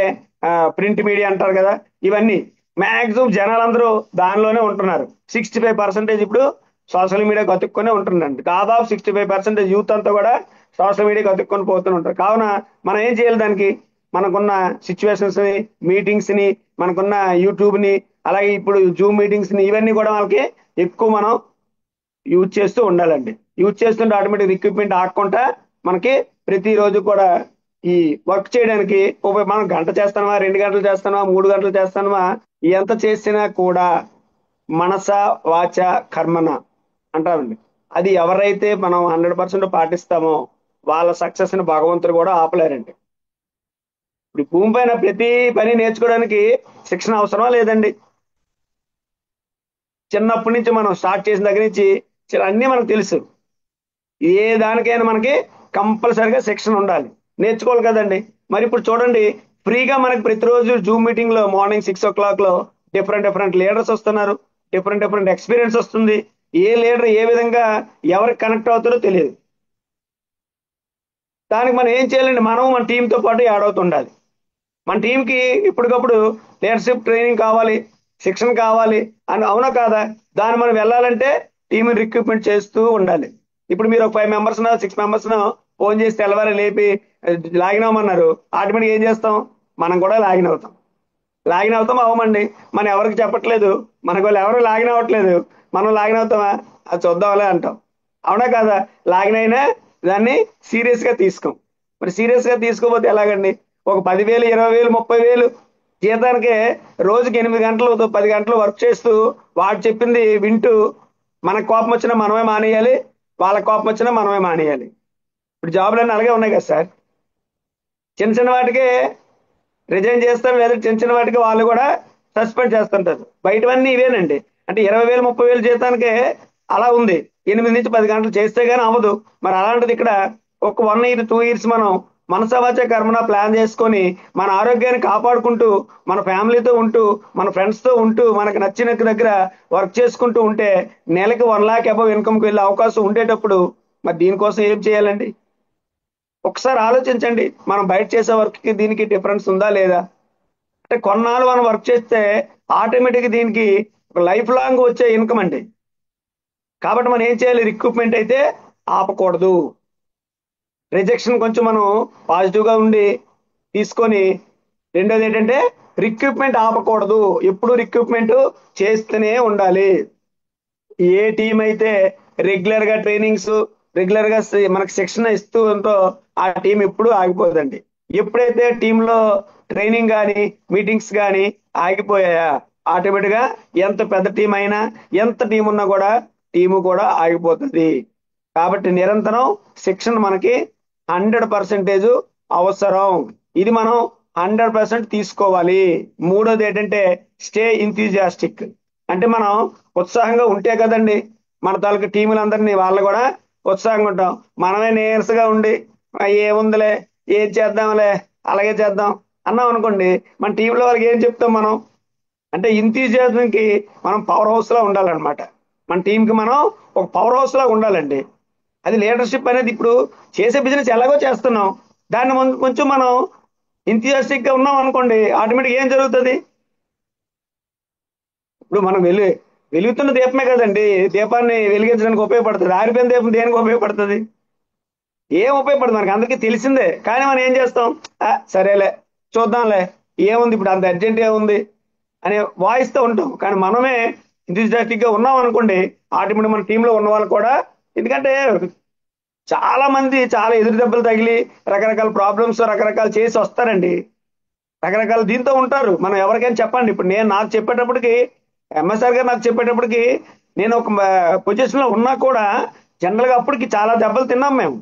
B: ప్రింట్ మీడియా అంటారు కదా, ఇవన్నీ మ్యాక్సిమం జనాలందరూ దానిలోనే ఉంటున్నారు. 65% ఇప్పుడు సోషల్ మీడియా అతుక్కొనే ఉంటుందండి. దాదాపు 65% యూత్ అంతా కూడా సోషల్ మీడియాకి అతుక్కొని పోతూ ఉంటారు. కావున మనం ఏం చేయాలి? దానికి మనకున్న సిచ్యువేషన్స్ ని, మీటింగ్స్ ని, మనకున్న యూట్యూబ్ ని, అలాగే ఇప్పుడు జూమ్ మీటింగ్స్ ని, ఇవన్నీ కూడా మనకి ఎక్కువ మనం యూజ్ చేస్తూ ఉండాలండి. యూజ్ చేస్తుంటే ఆటోమేటిక్ రిక్రూట్మెంట్ ఆగకుండా మనకి ప్రతిరోజు కూడా ఈ వర్క్ చేయడానికి మనం గంట చేస్తామా, 2 గంటలు చేస్తామా, 3 గంటలు చేస్తామా, ఎంత చేసినా కూడా మనస వాచ కర్మన అంటారండి. అది ఎవరైతే మనం 100% పాటిస్తామో వాళ్ళ సక్సెస్ ని భగవంతుడు కూడా ఆపలేరండి. ఇప్పుడు భూమి పైన ప్రతి పని నేర్చుకోవడానికి శిక్షణ అవసరమా లేదండి? చిన్నప్పటి నుంచి మనం స్టార్ట్ చేసిన దగ్గర నుంచి అన్నీ మనకు తెలుసు. ఏ దానికైనా మనకి కంపల్సరిగా శిక్షణ ఉండాలి, నేర్చుకోవాలి కదండి. మరి ఇప్పుడు చూడండి, ఫ్రీగా మనకి ప్రతిరోజు జూమ్ మీటింగ్ లో మార్నింగ్ 6 o'clock డిఫరెంట్ లీడర్స్ వస్తున్నారు, డిఫరెంట్ ఎక్స్పీరియన్స్ వస్తుంది. ఏ లీడర్ ఏ విధంగా ఎవరికి కనెక్ట్ అవుతారో తెలియదు. దానికి మనం ఏం చేయాలండి? మనం మన టీంతో పాటు యాడ్ అవుతుండాలి. మన టీంకి ఇప్పటికప్పుడు లీడర్షిప్ ట్రైనింగ్ కావాలి, శిక్షణ కావాలి అని, అవునా కాదా? దాన్ని మనం వెళ్ళాలంటే టీం రిక్రూట్మెంట్ చేస్తూ ఉండాలి. ఇప్పుడు మీరు ఒక 5 మెంబర్స్ 6 మెంబర్స్ ఫోన్ చేసి తెల్లవారి లేపి లాగిన్ అవ్వమన్నారు, ఆటోమేటిక్ ఏం చేస్తాం? మనం కూడా లాగిన్ అవుతాం. లాగిన్ అవుతాం అవ్వమండి, మనం ఎవరికి చెప్పట్లేదు, మనకు వాళ్ళు ఎవరు లాగిన్ అవ్వట్లేదు, మనం లాగిన్ అవుతామా? అది చూద్దాంలే అంటాం, అవునా కాదా? లాగిన్ అయినా దాన్ని సీరియస్ గా తీసుకోం. మరి సీరియస్ గా తీసుకోకపోతే ఎలాగండి? ఒక 10,000 20,000 30,000 జీతానికే రోజుకి 8 గంటలు 10 గంటలు వర్క్ చేస్తూ వాడు చెప్పింది వింటూ మనకు కోపం వచ్చినా మనమే మానేయాలి, వాళ్ళకి కోపం వచ్చినా మనమే మానేయాలి. ఇప్పుడు జాబులన్నీ అలాగే ఉన్నాయి కదా సార్. చిన్న చిన్న వాటికే రిజైన్ చేస్తాం, లేదా చిన్న చిన్న వాటికి వాళ్ళు కూడా సస్పెండ్ చేస్తుంటారు. బయటవన్నీ ఇవేనండి. అంటే 20,000 30,000 జీతానికే అలా ఉంది. 8 నుంచి 10 గంటలు చేస్తే గానీ అవ్వదు. మరి అలాంటిది ఇక్కడ ఒక 1 ఇయర్ 2 ఇయర్స్ మనం మనసవాచ కర్మన ప్లాన్ చేసుకొని మన ఆరోగ్యాన్ని కాపాడుకుంటూ మన ఫ్యామిలీతో ఉంటూ మన ఫ్రెండ్స్ తో ఉంటూ మనకు నచ్చిన దగ్గర వర్క్ చేసుకుంటూ ఉంటే నెలకి 1 lakh అబౌవ్ ఇన్కమ్కి వెళ్ళే అవకాశం ఉండేటప్పుడు మరి దీనికోసం ఏం చేయాలండి? ఒకసారి ఆలోచించండి, మనం బయట చేసే వర్క్ కి దీనికి డిఫరెన్స్ ఉందా లేదా? అంటే కొన్నాళ్ళు మనం వర్క్ చేస్తే ఆటోమేటిక్ దీనికి లైఫ్ లాంగ్ వచ్చే ఇన్కమ్ అండి. కాబట్టి మనం ఏం చేయాలి? రిక్రూట్మెంట్ అయితే ఆపకూడదు. రిజెక్షన్ కొంచెం మనం పాజిటివ్ గా ఉండి తీసుకొని, రెండోది ఏంటంటే రిక్రూట్మెంట్ ఆపకూడదు, ఎప్పుడు రిక్రూట్మెంట్ చేస్తూనే ఉండాలి. ఏ టీం అయితే రెగ్యులర్ గా ట్రైనింగ్స్ రెగ్యులర్ గా మనకు శిక్షణ ఇస్తూ ఉందో ఆ టీం ఎప్పుడు ఆగిపోదండి. ఎప్పుడైతే టీంలో ట్రైనింగ్ కానీ మీటింగ్స్ కానీ ఆగిపోయాయా, ఆటోమేటిక్ గా ఎంత పెద్ద టీం అయినా ఎంత టీం ఉన్నా కూడా టీము కూడా ఆగిపోతుంది. కాబట్టి నిరంతరం శిక్షణ మనకి 100% అవసరం. ఇది మనం 100% తీసుకోవాలి. మూడోది ఏంటంటే స్టే ఇంథ్యూజియాస్టిక్. అంటే మనం ఉత్సాహంగా ఉంటే కదండి మన తాలూకు టీములందరినీ వాళ్ళు కూడా ఉత్సాహంగా ఉంటాం. మనమే నీరసగా ఉండి ఏముందిలే, ఏం చేద్దాంలే, అలాగే చేద్దాం అన్నాం అనుకోండి, మన టీంలో వాళ్ళకి ఏం చెప్తాం మనం? అంటే ఇంథ్యూజియాజంకి మనం పవర్ హౌస్ లా ఉండాలన్నమాట. మన టీంకి మనం ఒక పవర్ హౌస్ లా ఉండాలండి. అది లీడర్షిప్ అనేది ఇప్పుడు చేసే బిజినెస్ ఎలాగో చేస్తున్నాం, దాన్ని కొంచెం మనం ఇంథ్యూజియాస్టిక్ గా ఉన్నాం అనుకోండి, ఆటోమేటిక్ ఏం జరుగుతుంది? ఇప్పుడు మనం వెలుగుతున్న దీపమే కదండి దీపాన్ని వెలిగించడానికి ఉపయోగపడుతుంది. ఆరిపోయిన దీపం దేనికి ఉపయోగపడుతుంది? ఏం ఉపయోగపడుతుంది? మనకి అందరికీ తెలిసిందే. కానీ మనం ఏం చేస్తాం? సరేలే చూద్దాంలే, ఏముంది ఇప్పుడు, అంత అర్జెంట్ ఏముంది అనే వాయిస్తో ఉంటాం. కానీ మనమే ఇంథ్యూజియాస్టిక్ గా ఉన్నాం అనుకోండి, ఆటోమేటిక్ మన టీంలో ఉన్న వాళ్ళు కూడా, ఎందుకంటే చాలా మంది చాలా ఎదురు దెబ్బలు తగిలి రకరకాల ప్రాబ్లమ్స్ రకరకాలు చేసి వస్తారండి, రకరకాల దీంతో ఉంటారు. మనం ఎవరికైనా చెప్పండి, ఇప్పుడు నేను నాకు చెప్పేటప్పటికి ఎంఎస్ఆర్ గారు నాకు చెప్పేటప్పటికి నేను ఒక పొజిషన్ లో ఉన్నా కూడా జనరల్ గా అప్పటికి చాలా దెబ్బలు తిన్నాం మేము.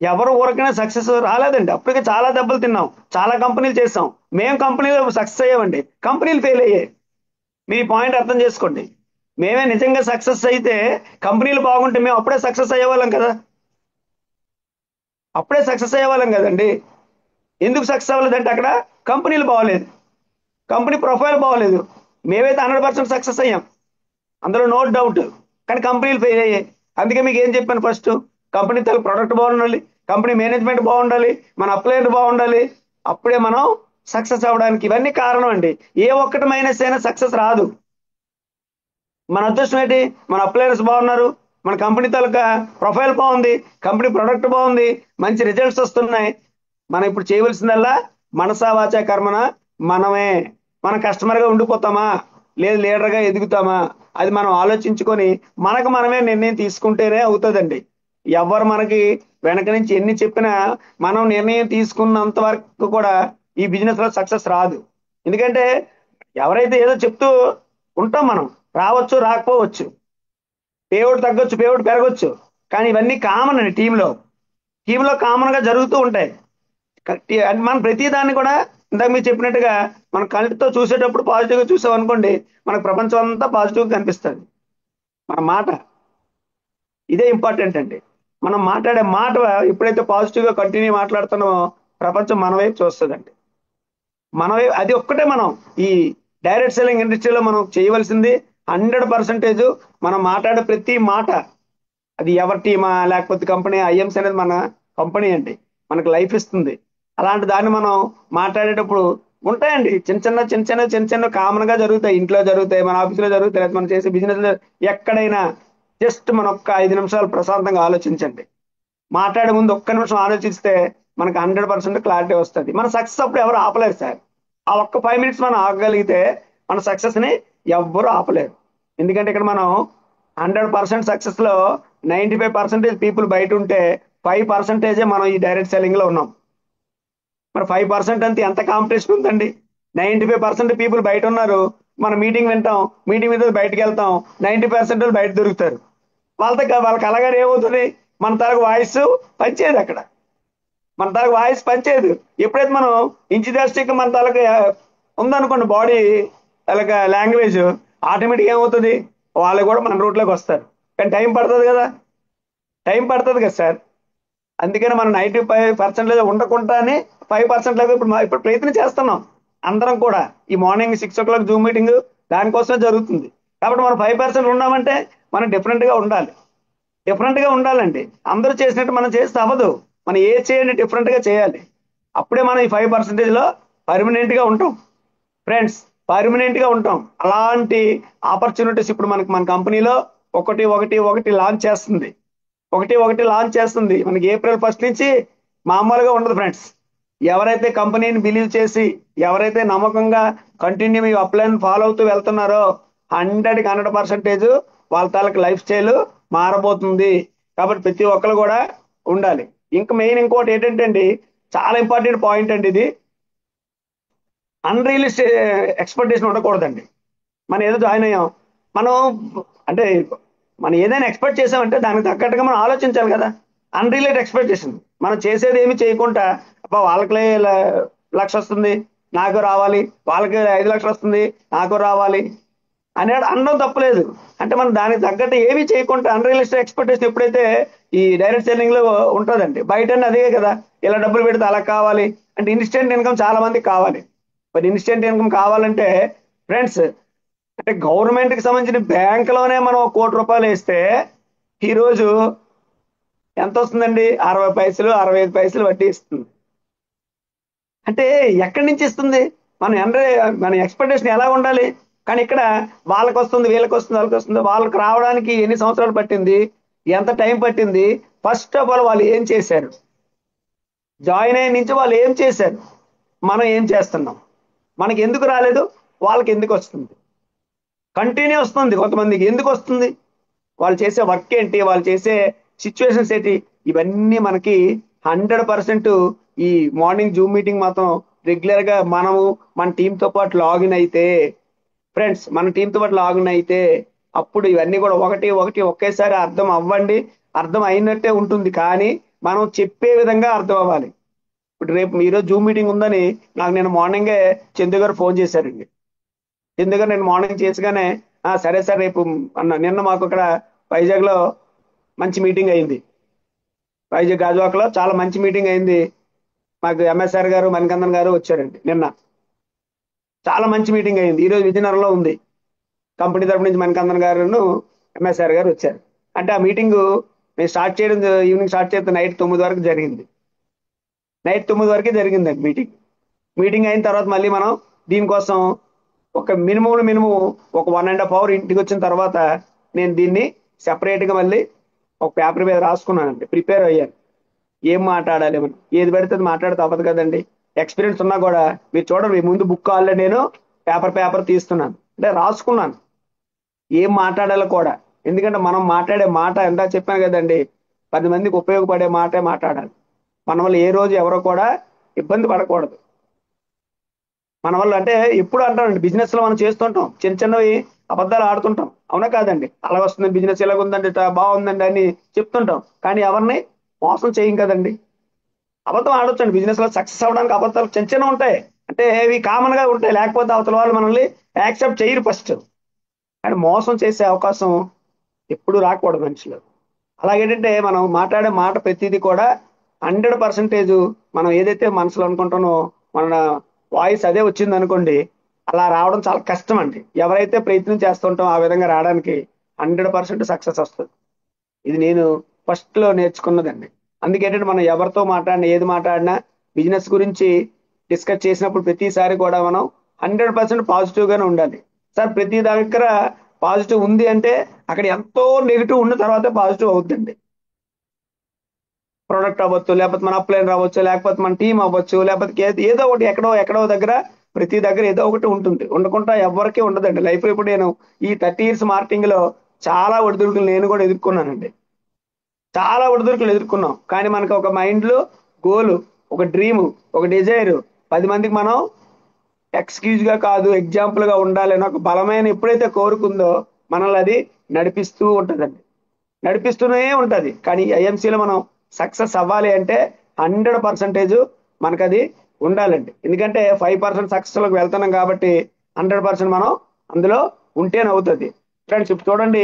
B: ఎవరు ఊరకనే సక్సెస్ రాలేదండి, అప్పటికి చాలా దెబ్బలు తిన్నాం, చాలా కంపెనీలు చేసాం. మేము కంపెనీలో సక్సెస్ అయ్యామండి, కంపెనీలు ఫెయిల్ అయ్యాయి. మీ పాయింట్ అర్థం చేసుకోండి. మేమే నిజంగా సక్సెస్ అయితే కంపెనీలు బాగుంటే మేము అప్పుడే సక్సెస్ అయ్యేవాళ్ళం కదా, అప్పుడే సక్సెస్ అయ్యేవాళ్ళం కదండి. ఎందుకు సక్సెస్ అవ్వలేదంటే అక్కడ కంపెనీలు బాగోలేదు, కంపెనీ ప్రొఫైల్ బాగోలేదు. మేమైతే 100% సక్సెస్ అయ్యాం, అందులో నో డౌట్. కానీ కంపెనీలు ఫెయిల్ అయ్యాయి. అందుకే మీకు ఏం చెప్పాను ఫస్ట్, కంపెనీ తల ప్రొడక్ట్ బాగుండాలి, కంపెనీ మేనేజ్మెంట్ బాగుండాలి, మన అప్లైన్ బాగుండాలి, అప్పుడే మనం సక్సెస్ అవ్వడానికి. ఇవన్నీ కారణం అండి. ఏ ఒక్కటి మైనస్ అయినా సక్సెస్ రాదు. మన అదృష్టం ఏంటి? మన అప్లయన్స్ బాగున్నారు, మన కంపెనీ తాలూకా ప్రొఫైల్ బాగుంది, కంపెనీ ప్రొడక్ట్ బాగుంది, మంచి రిజల్ట్స్ వస్తున్నాయి. మనం ఇప్పుడు చేయవలసిందల్లా మనసా వాచా కర్మన మనమే. మన కస్టమర్ గా ఉండిపోతామా, లేదు లీడర్ గా ఎదుగుతామా, అది మనం ఆలోచించుకొని మనకు మనమే నిర్ణయం తీసుకుంటేనే అవుతుందండి. ఎవరు మనకి వెనక నుంచి ఎన్ని చెప్పినా మనం నిర్ణయం తీసుకున్నంత వరకు కూడా ఈ బిజినెస్ లో సక్సెస్ రాదు. ఎందుకంటే ఎవరైతే ఏదో చెప్తూ ఉంటాం మనం, రావచ్చు రాకపోవచ్చు, పేవుడు తగ్గొచ్చు పేవుడు పెరగొచ్చు, కానీ ఇవన్నీ కామన్ అండి. టీంలో కామన్ గా జరుగుతూ ఉంటాయి. మనం ప్రతి దాన్ని కూడా ఇందాక మీరు చెప్పినట్టుగా మన కంటితో చూసేటప్పుడు పాజిటివ్ గా చూసాం అనుకోండి, మనకు ప్రపంచం అంతా పాజిటివ్ గా కనిపిస్తుంది. మన మాట ఇదే ఇంపార్టెంట్ అండి. మనం మాట్లాడే మాట ఎప్పుడైతే పాజిటివ్ గా కంటిన్యూ మాట్లాడుతున్నామో ప్రపంచం మన వైపు చూస్తుందండి. మన వైపు అది ఒక్కటే మనం ఈ డైరెక్ట్ సెల్లింగ్ ఇండస్ట్రీలో మనం చేయవలసింది. 100% మనం మాట్లాడే ప్రతి మాట, అది ఎవరి టీమా లేకపోతే కంపెనీ, ఐఎంసీ అనేది మన కంపెనీ అండి, మనకు లైఫ్ ఇస్తుంది. అలాంటి దాన్ని మనం మాట్లాడేటప్పుడు ఉంటాయండి, చిన్న చిన్న కామన్ గా జరుగుతాయి, ఇంట్లో జరుగుతాయి, మన ఆఫీసులో జరుగుతాయి, లేదా మనం చేసే బిజినెస్ ఎక్కడైనా. జస్ట్ మనం ఒక్క 5 నిమిషాలు ప్రశాంతంగా ఆలోచించండి. మాట్లాడే ముందు ఒక్క నిమిషం ఆలోచిస్తే మనకు 100% క్లారిటీ వస్తుంది. మన సక్సెస్ అప్పుడు ఎవరు ఆపలేరు సార్. ఆ ఒక్క 5 మినిట్స్ మనం ఆగగలిగితే మన సక్సెస్ ని ఎవ్వరూ ఆపలేరు. ఎందుకంటే ఇక్కడ మనం 100% సక్సెస్ లో 95% పీపుల్ బయట ఉంటే 5% మనం ఈ డైరెక్ట్ సెల్లింగ్ లో ఉన్నాం. మరి 5% అంతే ఎంత కాంపిటీషన్ ఉందండి. 95% పీపుల్ బయట ఉన్నారు, మన మీటింగ్ వింటాం, మీటింగ్ మీద బయటకు వెళ్తాం, 90% బయట దొరుకుతారు. వాళ్ళకి అలాగే ఏమవుతుంది, మన తరకు వాయిస్ పనిచేయదు అక్కడ, మన తలకు వాయిస్ పనిచేయదు. ఎప్పుడైతే మనం ఇంచిదాస్టిక్ మన తలకు ఉందనుకోండి, బాడీ అలాగ లాంగ్వేజ్, ఆటోమేటిక్ ఏమవుతుంది, వాళ్ళు కూడా మన రూట్లోకి వస్తారు. కానీ టైం పడుతుంది కదా, టైం పడుతుంది కదా సార్. అందుకని మనం 95% ఉండకుండానే 5% ఇప్పుడు ప్రయత్నం చేస్తున్నాం అందరం కూడా. ఈ మార్నింగ్ 6 o'clock జూమ్ మీటింగ్ దానికోసమే జరుగుతుంది. కాబట్టి మనం 5% ఉన్నామంటే మనం డిఫరెంట్గా ఉండాలి, డిఫరెంట్గా ఉండాలండి. అందరూ చేసినట్టు మనం చేస్తే అవ్వదు, మనం ఏ చేయండి డిఫరెంట్గా చేయాలి. అప్పుడే మనం ఈ 5%లో పర్మనెంట్గా ఉంటాం ఫ్రెండ్స్, పర్మనెంట్గా ఉంటాం. అలాంటి ఆపర్చునిటీస్ ఇప్పుడు మన కంపెనీలో ఒకటి ఒకటి ఒకటి లాంచ్ చేస్తుంది, ఒకటి ఒకటి లాంచ్ చేస్తుంది. మనకి April 1 నుంచి మామూలుగా ఉండదు ఫ్రెండ్స్. ఎవరైతే కంపెనీని బిలీవ్ చేసి, ఎవరైతే నమ్మకంగా కంటిన్యూ ఈ అప్లైన్ ఫాలో అవుతూ వెళ్తున్నారో 100% వాళ్ళ తాలూకు లైఫ్ స్టైల్ మారబోతుంది. కాబట్టి ప్రతి ఒక్కరు కూడా ఉండాలి. ఇంకా మెయిన్ ఇంకోటి ఏంటంటే అండి, చాలా ఇంపార్టెంట్ పాయింట్ అండి ఇది, అన్రియలిస్టిక్ ఎక్స్పెక్టేషన్ ఉండకూడదండి. మనం ఏదో జాయిన్ అయ్యాం, మనం అంటే మనం ఏదైనా ఎక్స్పెక్ట్ చేసామంటే దానికి తగ్గట్టుగా మనం ఆలోచించాలి కదా. అన్రిలేటెడ్ ఎక్స్పెక్టేషన్, మనం చేసేది ఏమి చేయకుండా అబ్బా వాళ్ళకి 1,00,000 వస్తుంది నాకు రావాలి, వాళ్ళకి 5 లక్షలు వస్తుంది నాకు రావాలి అని అనడం తప్పలేదు. అంటే మనం దానికి తగ్గట్టు ఏమీ చేయకుండా అన్రియలిస్టిక్ ఎక్స్పెక్టేషన్ ఎప్పుడైతే ఈ డైరెక్ట్ సెల్లింగ్ లో ఉంటుందండి, బయట అదే కదా, ఇలా డబ్బులు పెడితే అలా కావాలి అంటే ఇన్స్టెంట్ ఇన్కమ్ చాలా మందికి కావాలి. మరి ఇన్స్టెంట్ ఇన్కమ్ కావాలంటే ఫ్రెండ్స్, అంటే గవర్నమెంట్ కి సంబంధించిన బ్యాంకులోనే మనం 1 కోటి రూపాయలు వేస్తే ఈరోజు ఎంత వస్తుందండి, 60 పైసలు 65 పైసలు వడ్డీ ఇస్తుంది. అంటే ఎక్కడి నుంచి ఇస్తుంది, మన ఎక్స్పెక్టేషన్ ఎలా ఉండాలి. కానీ ఇక్కడ వాళ్ళకి వస్తుంది, వీళ్ళకి వస్తుంది, వాళ్ళకి వస్తుంది, వాళ్ళకి రావడానికి ఎన్ని సంవత్సరాలు పట్టింది, ఎంత టైం పట్టింది, ఫస్ట్ ఆఫ్ ఆల్ వాళ్ళు ఏం చేశారు, జాయిన్ అయిన నుంచి వాళ్ళు ఏం చేశారు, మనం ఏం చేస్తున్నాం, మనకి ఎందుకు రాలేదు, వాళ్ళకి ఎందుకు వస్తుంది, కంటిన్యూ వస్తుంది. కొంతమందికి ఎందుకు వస్తుంది, వాళ్ళు చేసే వర్క్ ఏంటి, వాళ్ళు చేసే సిచ్యువేషన్స్ ఏంటి, ఇవన్నీ మనకి 100% ఈ మార్నింగ్ జూమ్ మీటింగ్ మాత్రం రెగ్యులర్ గా మనము మన టీంతో పాటు లాగిన్ అయితే ఫ్రెండ్స్, మన టీంతో పాటు లాగిన్ అయితే అప్పుడు ఇవన్నీ కూడా ఒకటి ఒకటి ఒకేసారి అర్థం అవ్వండి. అర్థం అయినట్టే ఉంటుంది, కానీ మనం చెప్పే విధంగా అర్థం అవ్వాలి. ఇప్పుడు రేపు ఈరోజు జూమ్ మీటింగ్ ఉందని నాకు నేను మార్నింగే చందు గారు ఫోన్ చేశారండి. చందు గారు నేను మార్నింగ్ చేసగానే సరే సార్ రేపు అన్న. నిన్న మాకు ఇక్కడ వైజాగ్ లో మంచి మీటింగ్ అయింది, వైజాగ్ గాజువాక్ లో చాలా మంచి మీటింగ్ అయింది. మాకు ఎంఎస్ఆర్ గారు మణికందన్ గారు వచ్చారండి నిన్న, చాలా మంచి మీటింగ్ అయింది. ఈరోజు విజయనగరంలో ఉంది, కంపెనీ తరపు నుంచి మణికందన్ గారును ఎంఎస్ఆర్ గారు వచ్చారు. అంటే ఆ మీటింగ్ మేము స్టార్ట్ చేయడం ఈవినింగ్ స్టార్ట్ చేస్తే నైట్ 9 వరకు జరిగింది, నైట్ 9 వరకే జరిగిందండి మీటింగ్. మీటింగ్ అయిన తర్వాత మళ్ళీ మనం దీనికోసం ఒక మినిమం ఒక 1.5 hour ఇంటికి వచ్చిన తర్వాత నేను దీన్ని సెపరేట్గా మళ్ళీ ఒక పేపర్ మీద రాసుకున్నానండి, ప్రిపేర్ అయ్యాను. ఏం మాట్లాడాలి మనం, ఏది పడితే అది మాట్లాడితే అవ్వదు కదండి. ఎక్స్పీరియన్స్ ఉన్నా కూడా మీరు చూడండి, మీ ముందు బుక్ ఆల్రెడీ నేను పేపర్ తీస్తున్నాను, అంటే రాసుకున్నాను ఏం మాట్లాడాలో కూడా. ఎందుకంటే మనం మాట్లాడే మాట ఎంత చెప్పాను కదండి, 10 మందికి ఉపయోగపడే మాటే మాట్లాడాలి. మన వల్ల ఏ రోజు ఎవరో కూడా ఇబ్బంది పడకూడదు. మన వల్ల అంటే ఎప్పుడు అంటానండి, బిజినెస్ లో మనం చేస్తుంటాం చిన్న చిన్నవి అబద్ధాలు ఆడుతుంటాం, అవునా కాదండి. అలా వస్తుంది బిజినెస్, ఇలాగ ఉందండి, బాగుందండి అని చెప్తుంటాం, కానీ ఎవరిని మోసం చేయం కదండి. అబద్ధం ఆడొచ్చండి బిజినెస్ లో, సక్సెస్ అవ్వడానికి అబద్ధాలు చిన్న చిన్న ఉంటాయి, అంటే ఇవి కామన్ గా ఉంటాయి, లేకపోతే అవతల వాళ్ళు మనల్ని యాక్సెప్ట్ చేయరు ఫస్ట్. కానీ మోసం చేసే అవకాశం ఎప్పుడు రాకూడదు మనుషులు. అలాగేంటంటే మనం మాట్లాడే మాట ప్రతిదీ కూడా 100% మనం ఏదైతే మనసులో అనుకుంటానో మన వాయిస్ అదే వచ్చింది అనుకోండి, అలా రావడం చాలా కష్టం అండి. ఎవరైతే ప్రయత్నం చేస్తుంటామో ఆ విధంగా రావడానికి 100% సక్సెస్ వస్తుంది. ఇది నేను ఫస్ట్ లో నేర్చుకున్నదండి. అందుకేంటంటే మనం ఎవరితో మాట్లాడినా ఏది మాట్లాడినా బిజినెస్ గురించి డిస్కస్ చేసినప్పుడు ప్రతిసారి కూడా మనం 100% పాజిటివ్గానే ఉండాలి. సార్ ప్రతి దగ్గర పాజిటివ్ ఉంది అంటే అక్కడ ఎంతో నెగిటివ్ ఉన్న తర్వాత పాజిటివ్ అవుతుందండి. ప్రొడక్ట్ అవ్వచ్చు, లేకపోతే మన అప్లైన్ రావచ్చు, లేకపోతే మన టీం అవ్వచ్చు, లేకపోతే ఏదో ఒకటి ఎక్కడో దగ్గర ప్రతి దగ్గర ఏదో ఒకటి ఉంటుంది. ఉండకుండా ఎవరికీ ఉండదండి లైఫ్. ఇప్పుడు నేను ఈ 30 years మార్కెటింగ్ లో చాలా ఒడిదుడుకులు నేను కూడా ఎదుర్కొన్నానండి. చాలా ఒడిదుడుకులు ఎదుర్కొన్నాం. కానీ మనకు ఒక మైండ్లో గోలు, ఒక డ్రీము, ఒక డిజైర్, 10 మందికి మనం ఎక్స్క్యూజ్ గా కాదు ఎగ్జాంపుల్ గా ఉండాలి అని ఒక బలమైన ఎప్పుడైతే కోరుకుందో మనల్ని అది నడిపిస్తూ ఉంటుందండి. నడిపిస్తూనే ఉంటుంది. కానీ ఐఎంసీలో మనం సక్సెస్ అవ్వాలి అంటే 100% మనకు అది ఉండాలండి. ఎందుకంటే 5% సక్సెస్లోకి వెళ్తున్నాం కాబట్టి 100% మనం అందులో ఉంటేనే అవుతుంది. ఫ్రెండ్స్ ఇప్పుడు చూడండి,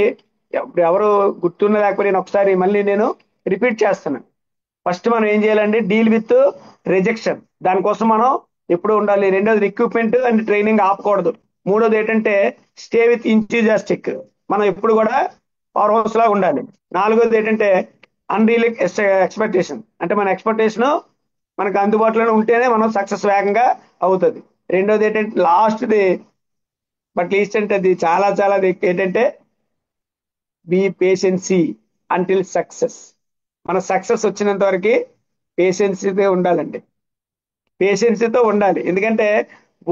B: ఎవరు గుర్తున్న లేకపోతే నేను ఒకసారి మళ్ళీ నేను రిపీట్ చేస్తున్నాను. ఫస్ట్ మనం ఏం చేయాలండి, డీల్ విత్ రిజెక్షన్. దానికోసం మనం ఎప్పుడు ఉండాలి. రెండోది రిక్రూట్మెంట్ అండ్ ట్రైనింగ్ ఆపకూడదు. మూడోది ఏంటంటే స్టే విత్ ఇంథూజియాస్టిక్. మనం ఎప్పుడు కూడా పవర్ హౌస్ లాగా ఉండాలి. నాలుగోది ఏంటంటే అన్రియల్ ఎక్స్పెక్టేషన్. అంటే మన ఎక్స్పెక్టేషన్ మనకు అందుబాటులో ఉంటేనే మనం సక్సెస్ వేగంగా అవుతుంది. రెండోది ఏంటంటే లాస్ట్ది బట్ లీస్ట్ అంటే అది చాలా చాలా ఏంటంటే బీ పేషెన్సీ అంటిల్ సక్సెస్. మన సక్సెస్ వచ్చినంత వరకు పేషెన్సీతో ఉండాలండి. పేషెన్సీతో ఉండాలి. ఎందుకంటే